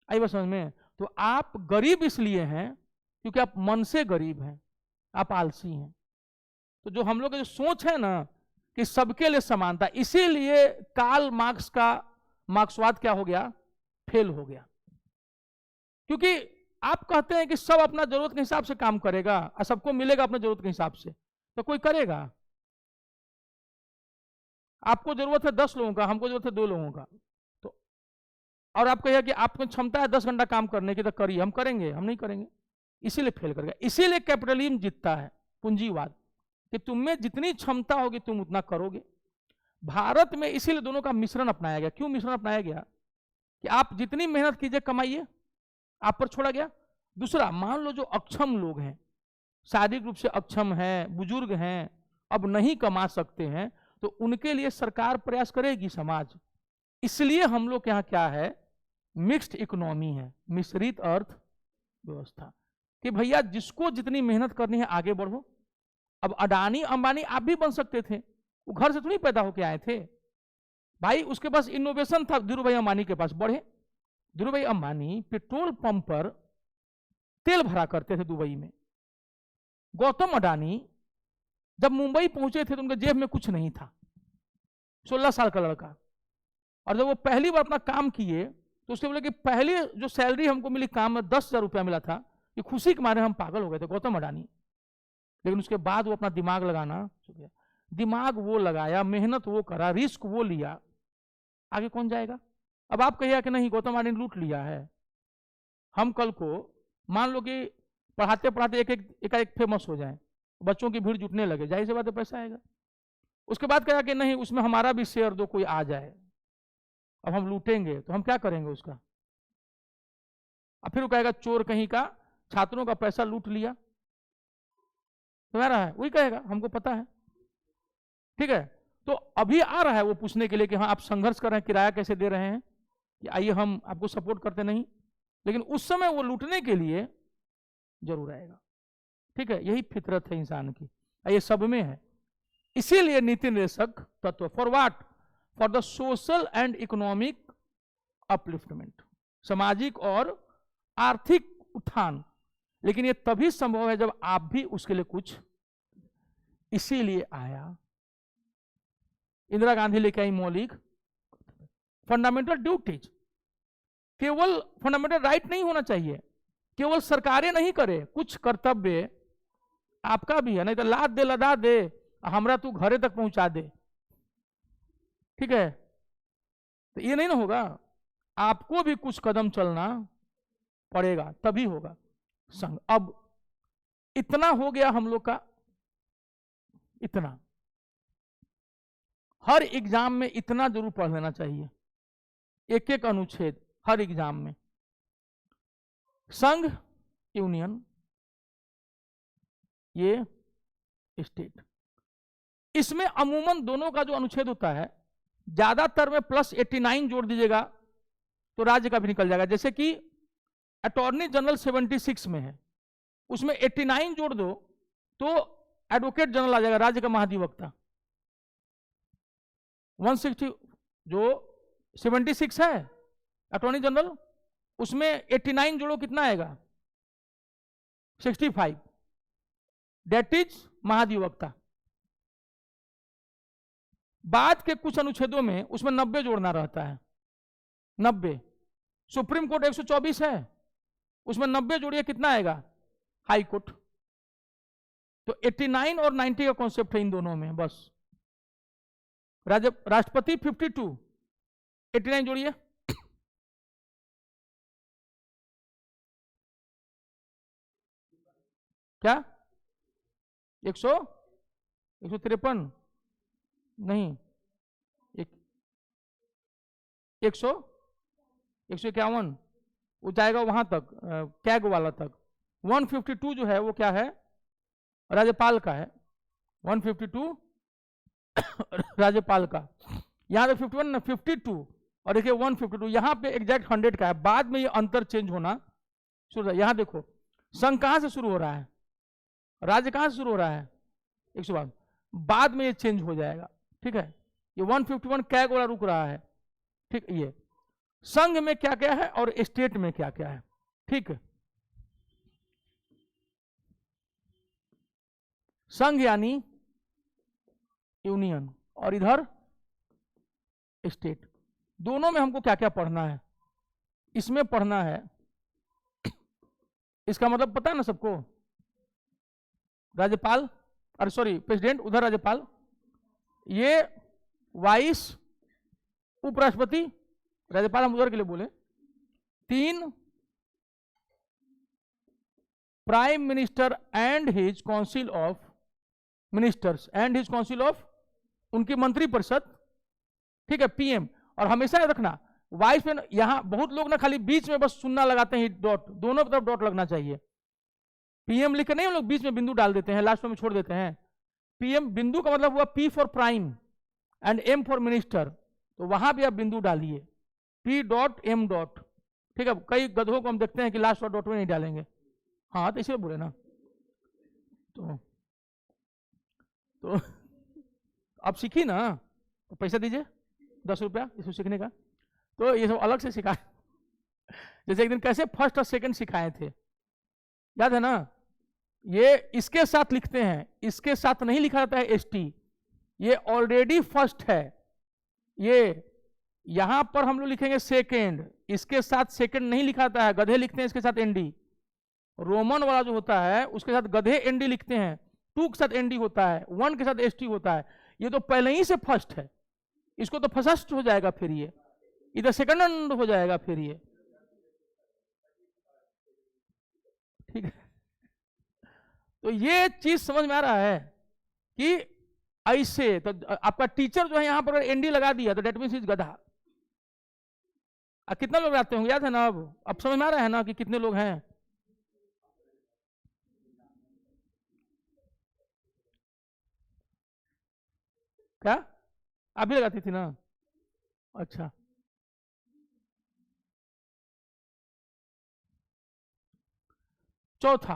आई बात समझ में। तो आप गरीब इसलिए हैं क्योंकि आप मन से गरीब हैं, आप आलसी हैं। तो जो हम लोग की जो सोच है ना कि सबके लिए समानता, इसीलिए कार्ल मार्क्स का मार्क्सवाद क्या हो गया, फेल हो गया। क्योंकि आप कहते हैं कि सब अपना जरूरत के हिसाब से काम करेगा और सबको मिलेगा अपने जरूरत के हिसाब से, तो कोई करेगा। आपको जरूरत है 10 लोगों का, हमको जरूरत है 2 लोगों का, तो और आप कहिए कि आपको क्षमता है 10 घंटा काम करने की, तो करिए, हम करेंगे, हम नहीं करेंगे, इसीलिए फेल कर गया। इसीलिए कैपिटलिज्म जीतता है, पूंजीवाद, कि तुम में जितनी क्षमता होगी तुम उतना करोगे। भारत में इसीलिए दोनों का मिश्रण अपनाया गया। क्यों मिश्रण अपनाया गया, कि आप जितनी मेहनत कीजिए कमाइए, आप पर छोड़ा गया। दूसरा, मान लो जो अक्षम लोग हैं, शारीरिक रूप से अक्षम हैं, बुजुर्ग हैं, अब नहीं कमा सकते हैं, तो उनके लिए सरकार प्रयास करेगी, समाज। इसलिए हम लोग के यहाँ क्या है, मिक्स्ड इकोनॉमी है, मिश्रित अर्थ व्यवस्था, कि भैया जिसको जितनी मेहनत करनी है आगे बढ़ो। अब अडानी अंबानी आप भी बन सकते थे, वो घर से थोड़ी पैदा होके आए थे भाई, उसके पास इनोवेशन था, धीरू भाई अंबानी के पास बढ़े। धीरू भाई अंबानी पेट्रोल पंप पर तेल भरा करते थे दुबई में। गौतम अडानी जब मुंबई पहुंचे थे तो उनके जेब में कुछ नहीं था, 16 साल का लड़का, और जब वो पहली बार अपना काम किए तो उससे बोले कि पहली जो सैलरी हमको मिली काम में 10,000 रुपया मिला था, कि खुशी के मारे हम पागल हो गए थे, गौतम अडानी। लेकिन उसके बाद वो अपना दिमाग लगाना, दिमाग वो लगाया, मेहनत वो करा, रिस्क वो लिया, आगे कौन जाएगा। अब आप कहिए कि नहीं गौतम अडानी लूट लिया है, हम कल को मान लो कि पढ़ाते पढ़ाते एक एक फेमस हो जाए, बच्चों की भीड़ जुटने लगे, जाहिर सी बात है पैसा आएगा। उसके बाद कहा कि नहीं उसमें हमारा भी शेयर दो, कोई आ जाए, अब हम लूटेंगे, तो हम क्या करेंगे उसका। अब फिर वो कहेगा चोर कहीं का, छात्रों का पैसा लूट लिया, तुम्हारा है, वही कहेगा, हमको पता है, ठीक है। तो अभी आ रहा है वो पूछने के लिए कि हाँ आप संघर्ष कर रहे हैं, किराया कैसे दे रहे हैं, कि आइए हम आपको सपोर्ट करते नहीं, लेकिन उस समय वो लूटने के लिए जरूर आएगा, ठीक है। यही फितरत है इंसान की, ये सब में है। इसीलिए नीति निर्देशक तत्व, for what, for the social and economic upliftment, सामाजिक और आर्थिक उत्थान। लेकिन ये तभी संभव है जब आप भी उसके लिए कुछ, इसीलिए आया इंदिरा गांधी लेके आई मौलिक फंडामेंटल ड्यूटीज। केवल फंडामेंटल राइट नहीं होना चाहिए, केवल सरकारें नहीं करे, कुछ कर्तव्य आपका भी है। नहीं तो लाद दे लदा दे, हमरा तू घरे तक पहुंचा दे, ठीक है, तो ये नहीं ना होगा। आपको भी कुछ कदम चलना पड़ेगा, तभी होगा संघ। अब इतना हो गया हम लोग का, इतना हर एग्जाम में इतना जरूर पढ़ लेना चाहिए, एक एक अनुच्छेद हर एग्जाम में। संघ, यूनियन, ये स्टेट, इसमें अमूमन दोनों का जो अनुच्छेद होता है, ज्यादातर में +89 जोड़ दीजिएगा तो राज्य का भी निकल जाएगा। जैसे कि अटॉर्नी जनरल 76 में है, उसमें 89 जोड़ दो तो एडवोकेट जनरल आ जाएगा, राज्य का महाधिवक्ता। 160 जो 76 है अटॉर्नी जनरल, उसमें 89 जोड़ो कितना आएगा, 65, डेट इज महाधिवक्ता। बाद के कुछ अनुच्छेदों में उसमें 90 जोड़ना रहता है, 90। सुप्रीम कोर्ट 124 है, उसमें 90 जोड़िए कितना आएगा, हाई कोर्ट। तो 89 और 90 का कॉन्सेप्ट है इन दोनों में बस। राष्ट्रपति 52, 89 जोड़िए, क्या 153 नहीं, 151 वो जाएगा वहां तक, कैग वाला तक। 152 जो है वो क्या है, राज्यपाल का है, 152 राज्यपाल का। यहां पे 51 ना 52, और देखिए 152 यहां पे एग्जैक्ट 100 का है। बाद में ये अंतर चेंज होना शुरू है। यहां देखो संघ कहां से शुरू हो रहा है, राज्य कहां से शुरू हो रहा है, 152, बाद में ये चेंज हो जाएगा, ठीक है। ये 151 कैग वाला रुक रहा है, ठीक। ये संघ में क्या क्या है और स्टेट में क्या क्या है, ठीक है। संघ यानी यूनियन, और इधर स्टेट। दोनों में हमको क्या क्या पढ़ना है, इसमें पढ़ना है, इसका मतलब पता है ना सबको, राज्यपाल, अरे सॉरी प्रेसिडेंट, उधर राज्यपाल, ये वाइस उपराष्ट्रपति, राज्यपाल हम उधर के लिए बोले। 3 prime minister and his council of ministers, and his council of, उनकी मंत्रिपरिषद, ठीक है, पीएम। और हमेशा याद रखना वाइस में, यहां बहुत लोग ना खाली बीच में बस सुन्ना लगाते हैं, डॉट, दोनों तरफ डॉट लगना चाहिए। पीएम लिख के नहीं हम लोग बीच में बिंदु डाल देते हैं, लास्ट में छोड़ देते हैं। पीएम बिंदु का मतलब हुआ P for prime and M for minister, तो वहां भी आप बिंदु डालिए, पी डॉट एम डॉट, ठीक है। कई गधों को हम देखते हैं कि लास्ट डॉट में नहीं डालेंगे, हाँ तो इसलिए बोले ना। तो आप सीखी ना, तो पैसा दीजिए 10 रुपया इसको सीखने का। तो ये सब अलग से सिखाए, जैसे एक दिन कैसे फर्स्ट और सेकंड सिखाए थे, याद है ना। ये इसके साथ लिखते हैं, इसके साथ नहीं लिखा जाता है एसटी, ये ऑलरेडी फर्स्ट है। ये यहां पर हम लोग लिखेंगे सेकेंड, इसके साथ सेकेंड नहीं लिखा जाता है, गधे लिखते हैं इसके साथ एनडी। रोमन वाला जो होता है उसके साथ गधे एनडी लिखते हैं, 2 के साथ एनडी होता है, 1 के साथ एसटी होता है। ये तो पहले ही से फर्स्ट है, इसको तो फर्स्ट हो जाएगा, फिर ये इधर सेकंड हो जाएगा, फिर ये, ठीक है। तो ये चीज समझ में आ रहा है कि ऐसे तो आपका टीचर जो है यहां पर एनडी लगा दिया तो डेट मींस इज गधा। कितना लोग आते होंगे, याद है ना, अब समझ में आ रहा है ना कि कितने लोग हैं। क्या आप भी लगाती थी ना, अच्छा। चौथा,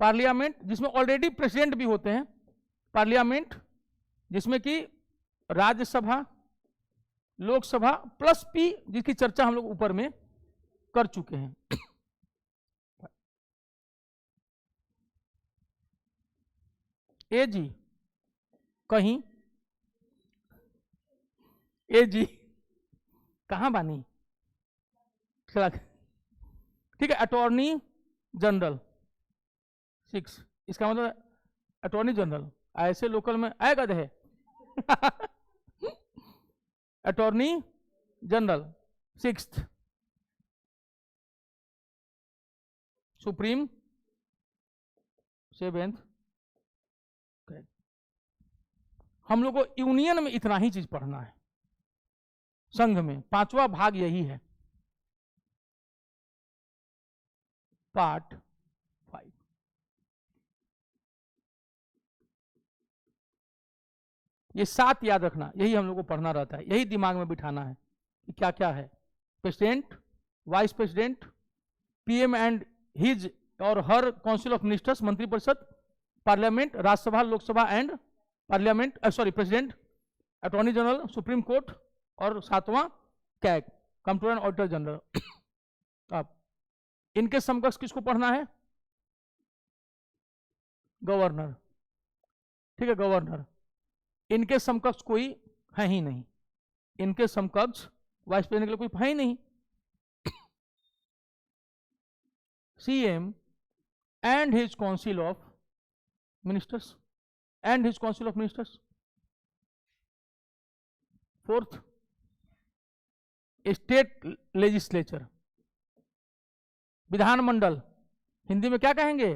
पार्लियामेंट, जिसमें ऑलरेडी प्रेसिडेंट भी होते हैं, पार्लियामेंट जिसमें कि राज्यसभा, लोकसभा प्लस पी, जिसकी चर्चा हम लोग ऊपर में कर चुके हैं। एजी कहीं, एजी कहां बानी, ठीक है। अटॉर्नी जनरल 6, इसका मतलब अटॉर्नी जनरल ऐसे लोकल में आएगा है। Attorney general 6th, supreme 7th। हम लोग को यूनियन में इतना ही चीज पढ़ना है, संघ में 5वां भाग यही है, पार्ट 5। ये 7 याद रखना, यही हम लोग को पढ़ना रहता है, यही दिमाग में बिठाना है कि क्या क्या है। President, vice president, PM and his और हर काउंसिल ऑफ मिनिस्टर्स, मंत्रिपरिषद, parliament, Rajya Sabha, Lok Sabha and parliament, sorry president, attorney general, supreme court, और 7वां CAG, controller and auditor general. अब इनके समकक्ष किसको पढ़ना है? गवर्नर, ठीक है, गवर्नर। इनके समकक्ष कोई है ही नहीं, इनके समकक्ष वाइस प्रेसिडेंट के लिए कोई है ही नहीं। CM and his council of ministers, and his council of ministers. 4th, state legislature, विधानमंडल, हिंदी में क्या कहेंगे?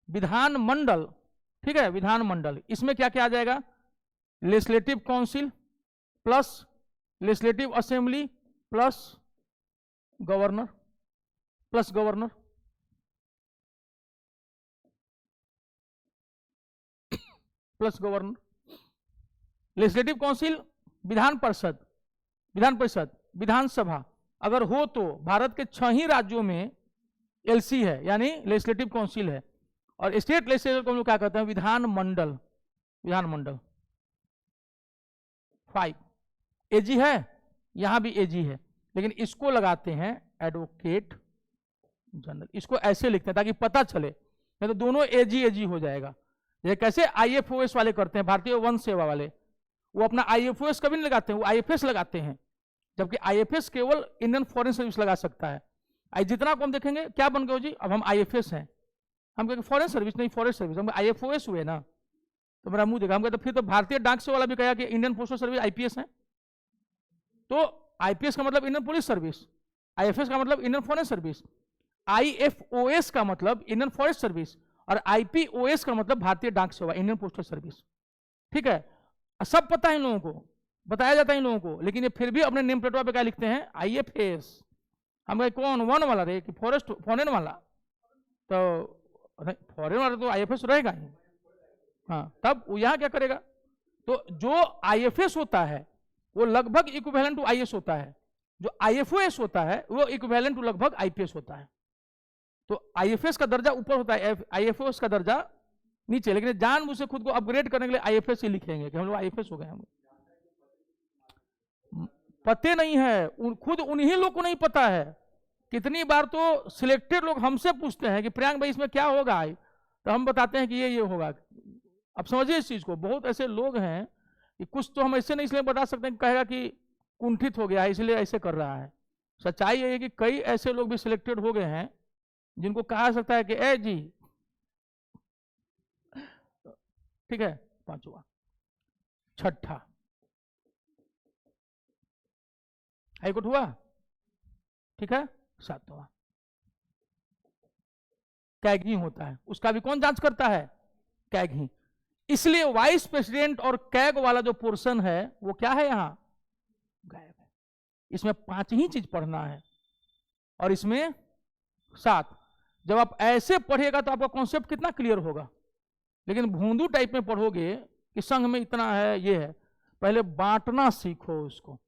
विधानमंडल, ठीक है, विधानमंडल। इसमें क्या क्या आ जाएगा? Legislative council plus legislative assembly plus governor, plus governor, plus governor. Legislative council, Vidhan Parishad, Vidhan Parishad, विधानसभा अगर हो तो भारत के 6 ही राज्यों में एलसी है, यानी लेजिस्लेटिव काउंसिल है। और स्टेट लेजिस्लेचर को हम लोग क्या कहते हैं? विधानमंडल, विधानमंडल। 5 एजी है, यहां भी एजी है, लेकिन इसको लगाते हैं एडवोकेट जनरल। इसको ऐसे लिखते हैं ताकि पता चले, नहीं तो दोनों एजी एजी हो जाएगा। ये कैसे आईएफओएस वाले करते हैं, भारतीय वन सेवा वाले, वो अपना आईएफओएस कभी नहीं लगाते हैं, वो आईएफएस लगाते हैं, जबकि आईएफएस केवल इंडियन फॉरेन सर्विस लगा सकता है। जितना को हम देखेंगे क्या बन गए जी, अब हम आईएफएस हैं, हम कहेंगे फॉरेन सर्विस नहीं, फॉरेस्ट सर्विस, हम आईएफओएस हुए ना, तो मेरा मुंह देखा, हम कहते फिर तो भारतीय डाक सेवा वाला भी कहा कि इंडियन पोस्टल सर्विस आईपीएस है, तो आईपीएस का मतलब इंडियन पुलिस सर्विस, आईएफएस का मतलब इंडियन फॉरेन सर्विस, आईएफओएस का मतलब इंडियन फॉरेस्ट सर्विस, और आईपीओएस का मतलब भारतीय डाक सेवा, इंडियन पोस्टल सर्विस। ठीक है, सब पता है इन लोगों को, बताया जाता है इन लोगों को, लेकिन ये फिर भी अपने नेम प्लेटवा पे क्या लिखते हैं? आईएफएस। हम कहे कौन, वन वाला रे कि फॉरेस्ट फॉरेन वाला? तो फॉरेन वाला तो आईएफएस रहेगा ही। हाँ, तब वो यहाँ क्या करेगा? तो जो आईएफएस होता है वो लगभग इक्विवेलेंट टू आईएएस होता है, जो आईएफओएस होता है वो इक्विवेलेंट टू लगभग आईपीएस होता है। तो आईएफएस का दर्जा ऊपर होता है, आईएफओएस का दर्जा नीचे, लेकिन जानबूझ से खुद को अपग्रेड करने के लिए आईएफएस ही लिखेंगे कि हम लोग आईएफएस हो गए। हम पते नहीं है, खुद उन्हीं लोग को नहीं पता है। कितनी बार तो सिलेक्टेड लोग हमसे पूछते हैं कि प्रियांक भाई इसमें क्या होगा, तो हम बताते हैं कि ये होगा। अब समझिए इस चीज को, बहुत ऐसे लोग हैं कि कुछ तो हम ऐसे नहीं इसलिए बता सकते हैं, कहेगा कि कुंठित हो गया है इसलिए ऐसे कर रहा है। सच्चाई ये है कि कई ऐसे लोग भी सिलेक्टेड हो गए हैं जिनको कहा सकता है कि ए जी, ठीक है, पांचवा। छठा हाईकोर्ट हुआ, ठीक है। सातवां कैग ही होता है, उसका भी कौन जांच करता है? कैग ही। इसलिए वाइस प्रेसिडेंट और कैग वाला जो पोर्शन है वो क्या है? यहां गायब है। इसमें 5 ही चीज पढ़ना है और इसमें 7। जब आप ऐसे पढ़ेगा तो आपका कॉन्सेप्ट कितना क्लियर होगा। लेकिन भूंदू टाइप में पढ़ोगे कि संघ में इतना है, ये है, पहले बांटना सीखो उसको,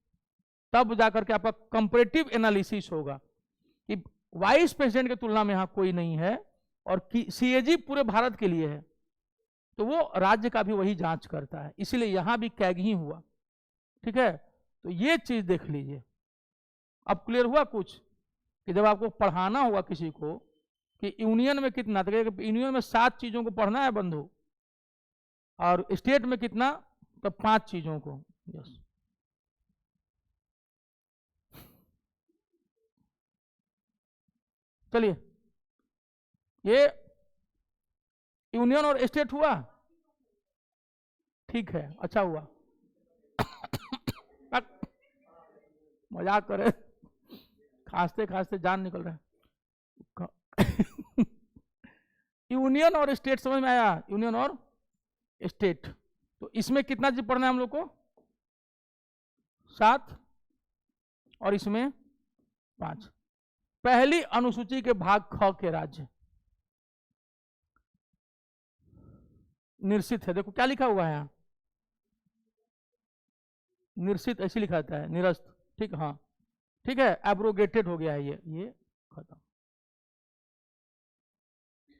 तब जाकर के आपका कंपैरेटिव एनालिसिस होगा कि वाइस प्रेसिडेंट की तुलना में यहां कोई नहीं है और सीएजी पूरे भारत के लिए है, तो वो राज्य का भी वही जांच करता है, इसीलिए यहां भी कैग ही हुआ। ठीक है, तो ये चीज देख लीजिए। अब क्लियर हुआ कुछ कि जब आपको पढ़ाना होगा किसी को कि यूनियन में कितना, तो यूनियन में 7 चीजों को पढ़ना है बंधु, और स्टेट में कितना, तो 5 चीजों को। यस, चलिए, ये यूनियन और स्टेट हुआ, ठीक है, अच्छा हुआ। मजाक करे, खांसते खांसते जान निकल रहा है। यूनियन और स्टेट समझ में आया, यूनियन और स्टेट। तो इसमें कितना चीज पढ़ना है हम लोग को, 7, और इसमें 5। पहली अनुसूची के भाग ख के राज्य निरसित है, देखो क्या लिखा हुआ है यहाँ, निरसित ऐसे लिखा था है, निरस्त, ठीक, हाँ ठीक है, एब्रोगेटेड हो गया है ये खत्म।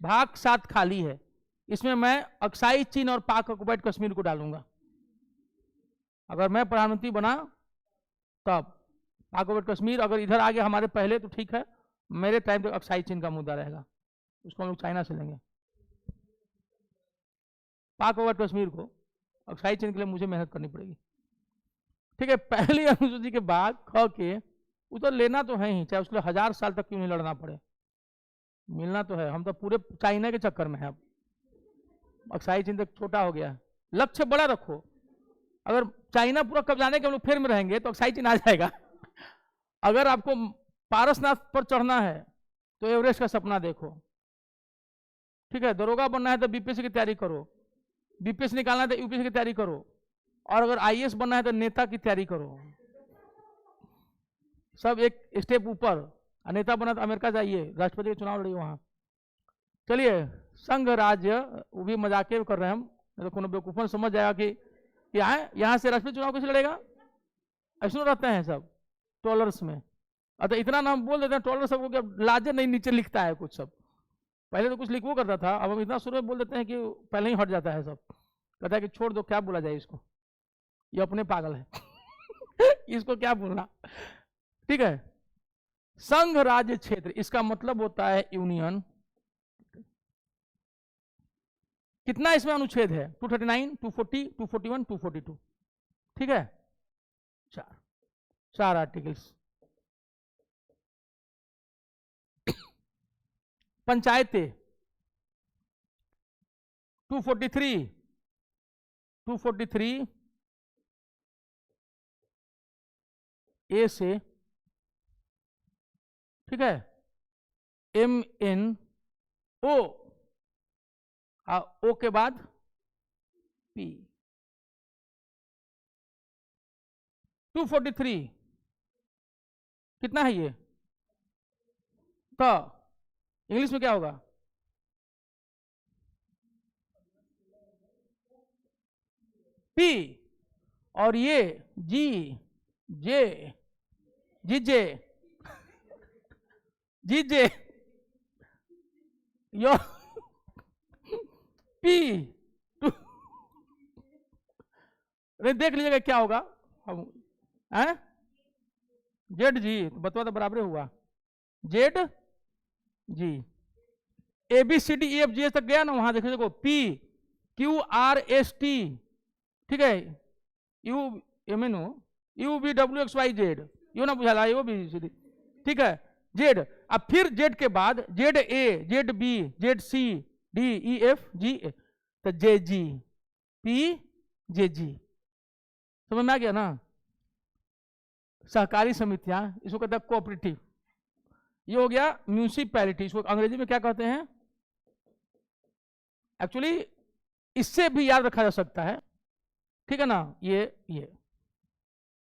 भाग 7 खाली है, इसमें मैं अक्साई चीन और पाक ऑक्युपाइड कश्मीर को डालूंगा। अगर मैं प्रधानमंत्री बना तब पाक ऑक्युपाइड कश्मीर अगर इधर आ गया हमारे पहले तो ठीक है, मेरे टाइम तक अक्साई चीन का मुद्दा रहेगा, उसको हम लोग चाइना से लेंगे। पाक ऑक्युपाइड कश्मीर को अक्साई चीन के लिए मुझे मेहनत करनी पड़ेगी। ठीक है, पहली अनुसूची के बाद ख के उधर लेना तो है ही, चाहे उसके लिए 1000 साल तक क्यों नहीं लड़ना पड़े, मिलना तो है। हम तो पूरे चाइना के चक्कर में है, अब अक्साई चीन तक छोटा हो गया है, लक्ष्य बड़ा रखो। अगर चाइना पूरा कब्जाने के हम लोग फेर में रहेंगे तो अक्साई चीन आ जाएगा। अगर आपको पारसनाथ पर चढ़ना है तो एवरेस्ट का सपना देखो। ठीक है, दरोगा बनना है तो बीपीएससी की तैयारी करो, बीपीएससी निकालना है तो यूपीएससी की तैयारी करो, और अगर आईएएस बनना है तो नेता की तैयारी करो। सब एक स्टेप ऊपर, नेता बना तो अमेरिका जाइए, राष्ट्रपति के चुनाव लड़िए वहां। चलिए, संघ राज्य, वो भी मजाके कर रहे हैं हम, तो कोनो बेवकूफन समझ जाएगा कि यहाँ से राष्ट्रपति चुनाव कैसे लड़ेगा, ऐसे रहते हैं सब टॉलर्स में। अतः इतना नाम बोल देते हैं टॉलर, सबको क्या लाजे नहीं नीचे लिखता है कुछ, सब पहले तो कुछ लिखवो करता था, अब हम इतना शुरू में बोल देते हैं कि पहले ही हट जाता है सब, कहता है कि छोड़ दो, क्या बोला जाए इसको, ये अपने पागल है। इसको क्या बोलना। ठीक है, संघ राज्य क्षेत्र, इसका मतलब होता है यूनियन। कितना इसमें अनुच्छेद है, 239, 240, 241, 242। ठीक है, 4 आर्टिकल्स। पंचायतें 243 ए से, ठीक है, MNO, ओ के बाद P। 243 कितना है ये, तो इंग्लिश में क्या होगा, P, और ये G, J, GJ, GJ, यो P। देख लीजिएगा क्या होगा, जेड जी, बतवा तो बराबर हुआ, जेड जी, ABCDEFG तक गया ना, वहां देखो देखो, PQRST, ठीक है, UMNO, UVWXYZ, यो ना बुझा ABCD, ठीक है, जेड। अब फिर जेड के बाद ZA, ZB, ZC, DEFG, तो JG, PJG, समझ में आ गया ना। सहकारी समितियां, इसको कहते हैं कोऑपरेटिव। ये हो गया म्यूनिसिपैलिटी, इसको अंग्रेजी में क्या कहते हैं, एक्चुअली इससे भी याद रखा जा सकता है, ठीक है ना, ये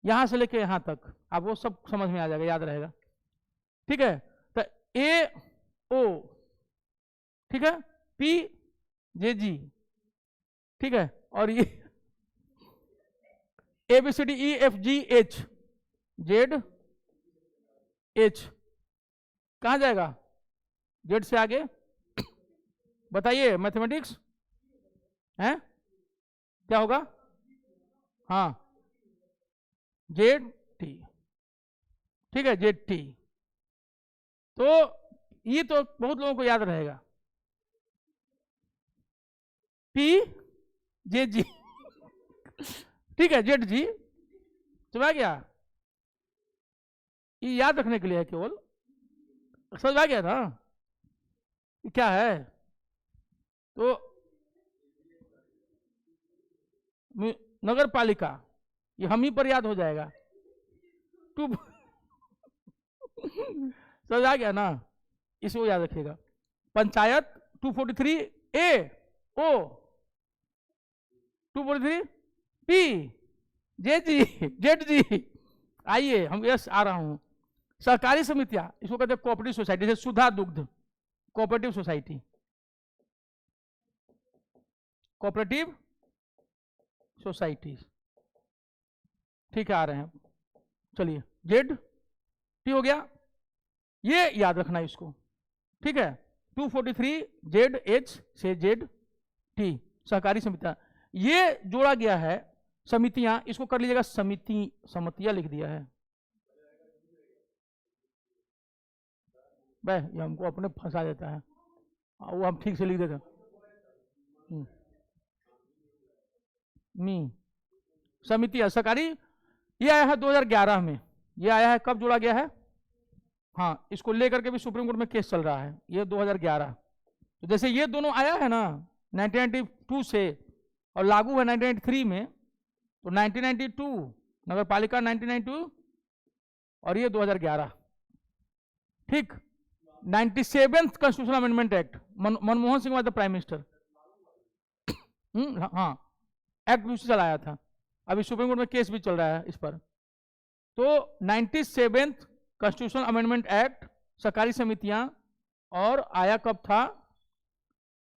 यहां से लेके यहां तक, अब वो सब समझ में आ जाएगा, याद रहेगा। ठीक है, तो AO, ठीक है, PJG, ठीक है, और ये ABCDEFGH, ZH कहां जाएगा, जेड से आगे बताइए, मैथमेटिक्स, है, क्या होगा? हाँ, जेड टी, ठीक है, जेड टी। तो ये तो बहुत लोगों को याद रहेगा, पी जे जी, ठीक है, जेड जी, समझ गया? ये याद रखने के लिए है केवल, समझ आ गया था क्या है? तो नगर पालिका, ये हम ही पर याद हो जाएगा, टू समझ आ गया ना, इसको याद रखिएगा। पंचायत 243 ए ओ, 243 पी जे जी, जेड जी। आइए हम यस आ रहा हूं। सहकारी समितियां, इसको कहते हैं कोऑपरेटिव सोसाइटी, जैसे सुधा दुग्ध कोऑपरेटिव सोसाइटी, कोऑपरेटिव सोसाइटी, ठीक है, आ रहे हैं। चलिए, जेड टी हो गया, ये याद रखना इसको, ठीक है। 243 जेड एच से जेड टी, सहकारी समितियां, ये जोड़ा गया है। समितियां, इसको कर लीजिएगा समिति, समितियां लिख दिया है, वह ये हमको अपने फंसा देता है, वो हम ठीक से लिख देते हैं। मी समितियां सहकारी, ये आया है 2011 में, ये आया है, कब जोड़ा गया है? हाँ, इसको लेकर के भी सुप्रीम कोर्ट में केस चल रहा है, ये 2011। तो जैसे ये दोनों आया है ना 1992 से और लागू है 1993 में, तो 1992 नगर पालिका 1992 और ये 2011, ठीक। 97th constitutional amendment act, Manmohan Singh was the prime minister, हाँ, एक्ट भी उसी चलाया था, अभी सुप्रीम कोर्ट में केस भी चल रहा है इस पर। तो 97th कॉन्स्टिट्यूशनल अमेंडमेंट एक्ट, सरकारी समितियां, और आया कब था?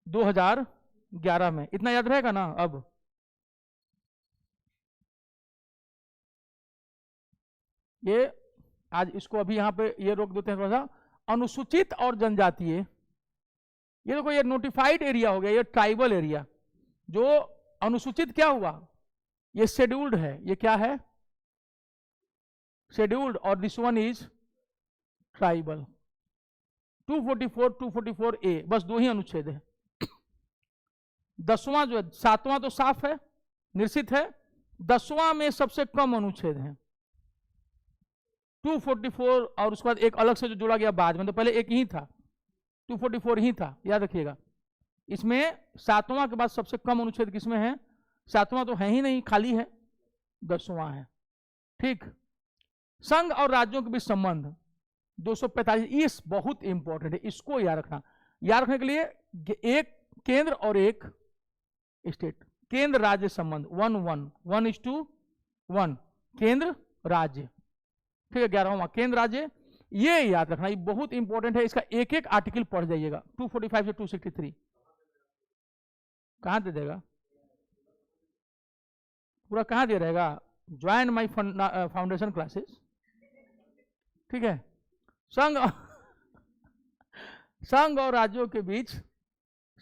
2011 में, इतना याद रहेगा ना? अब ये आज इसको अभी यहां पे ये रोक देते हैं थोड़ा सा। अनुसूचित और जनजातीय, ये देखो, ये नोटिफाइड एरिया हो गया, ये ट्राइबल एरिया। जो अनुसूचित क्या हुआ? ये शेड्यूल्ड है, ये क्या है? शेड्यूल्ड, और दिस वन इज ट्राइबल। 244 244 ए, बस दो ही अनुच्छेद है। 10वां जो है, 7वां तो साफ है, निश्चित है, 10वां में सबसे कम अनुच्छेद है 244, और उसके बाद एक अलग से जो जोड़ा गया बाद में, तो पहले एक ही था, 244 ही था, याद रखिएगा। इसमें 7वां के बाद सबसे कम अनुच्छेद किसमें है? 7वां तो है ही नहीं, खाली है, 10वां है, ठीक। संघ और राज्यों के बीच संबंध 245, इस बहुत इंपॉर्टेंट है, इसको याद रखना। याद रखने के लिए एक केंद्र और एक स्टेट, केंद्र राज्य संबंध 1:1 केंद्र राज्य, ठीक है। 11वां केंद्र राज्य, ये याद रखना, ये बहुत इंपॉर्टेंट है, इसका एक एक आर्टिकल पढ़ जाइएगा। 245 से 263 कहां दे देगा? पूरा कहां दे रहेगा? ज्वाइन माई फाउंडेशन क्लासेस, ठीक है। संघ संघ और राज्यों के बीच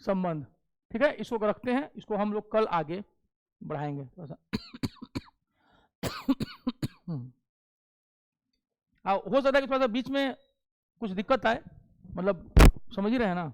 संबंध, ठीक है, इसको रखते हैं, इसको हम लोग कल आगे बढ़ाएंगे थोड़ा सा। हो सकता है कि थोड़ा सा बीच में कुछ दिक्कत आए, मतलब समझ ही रहे हैं ना।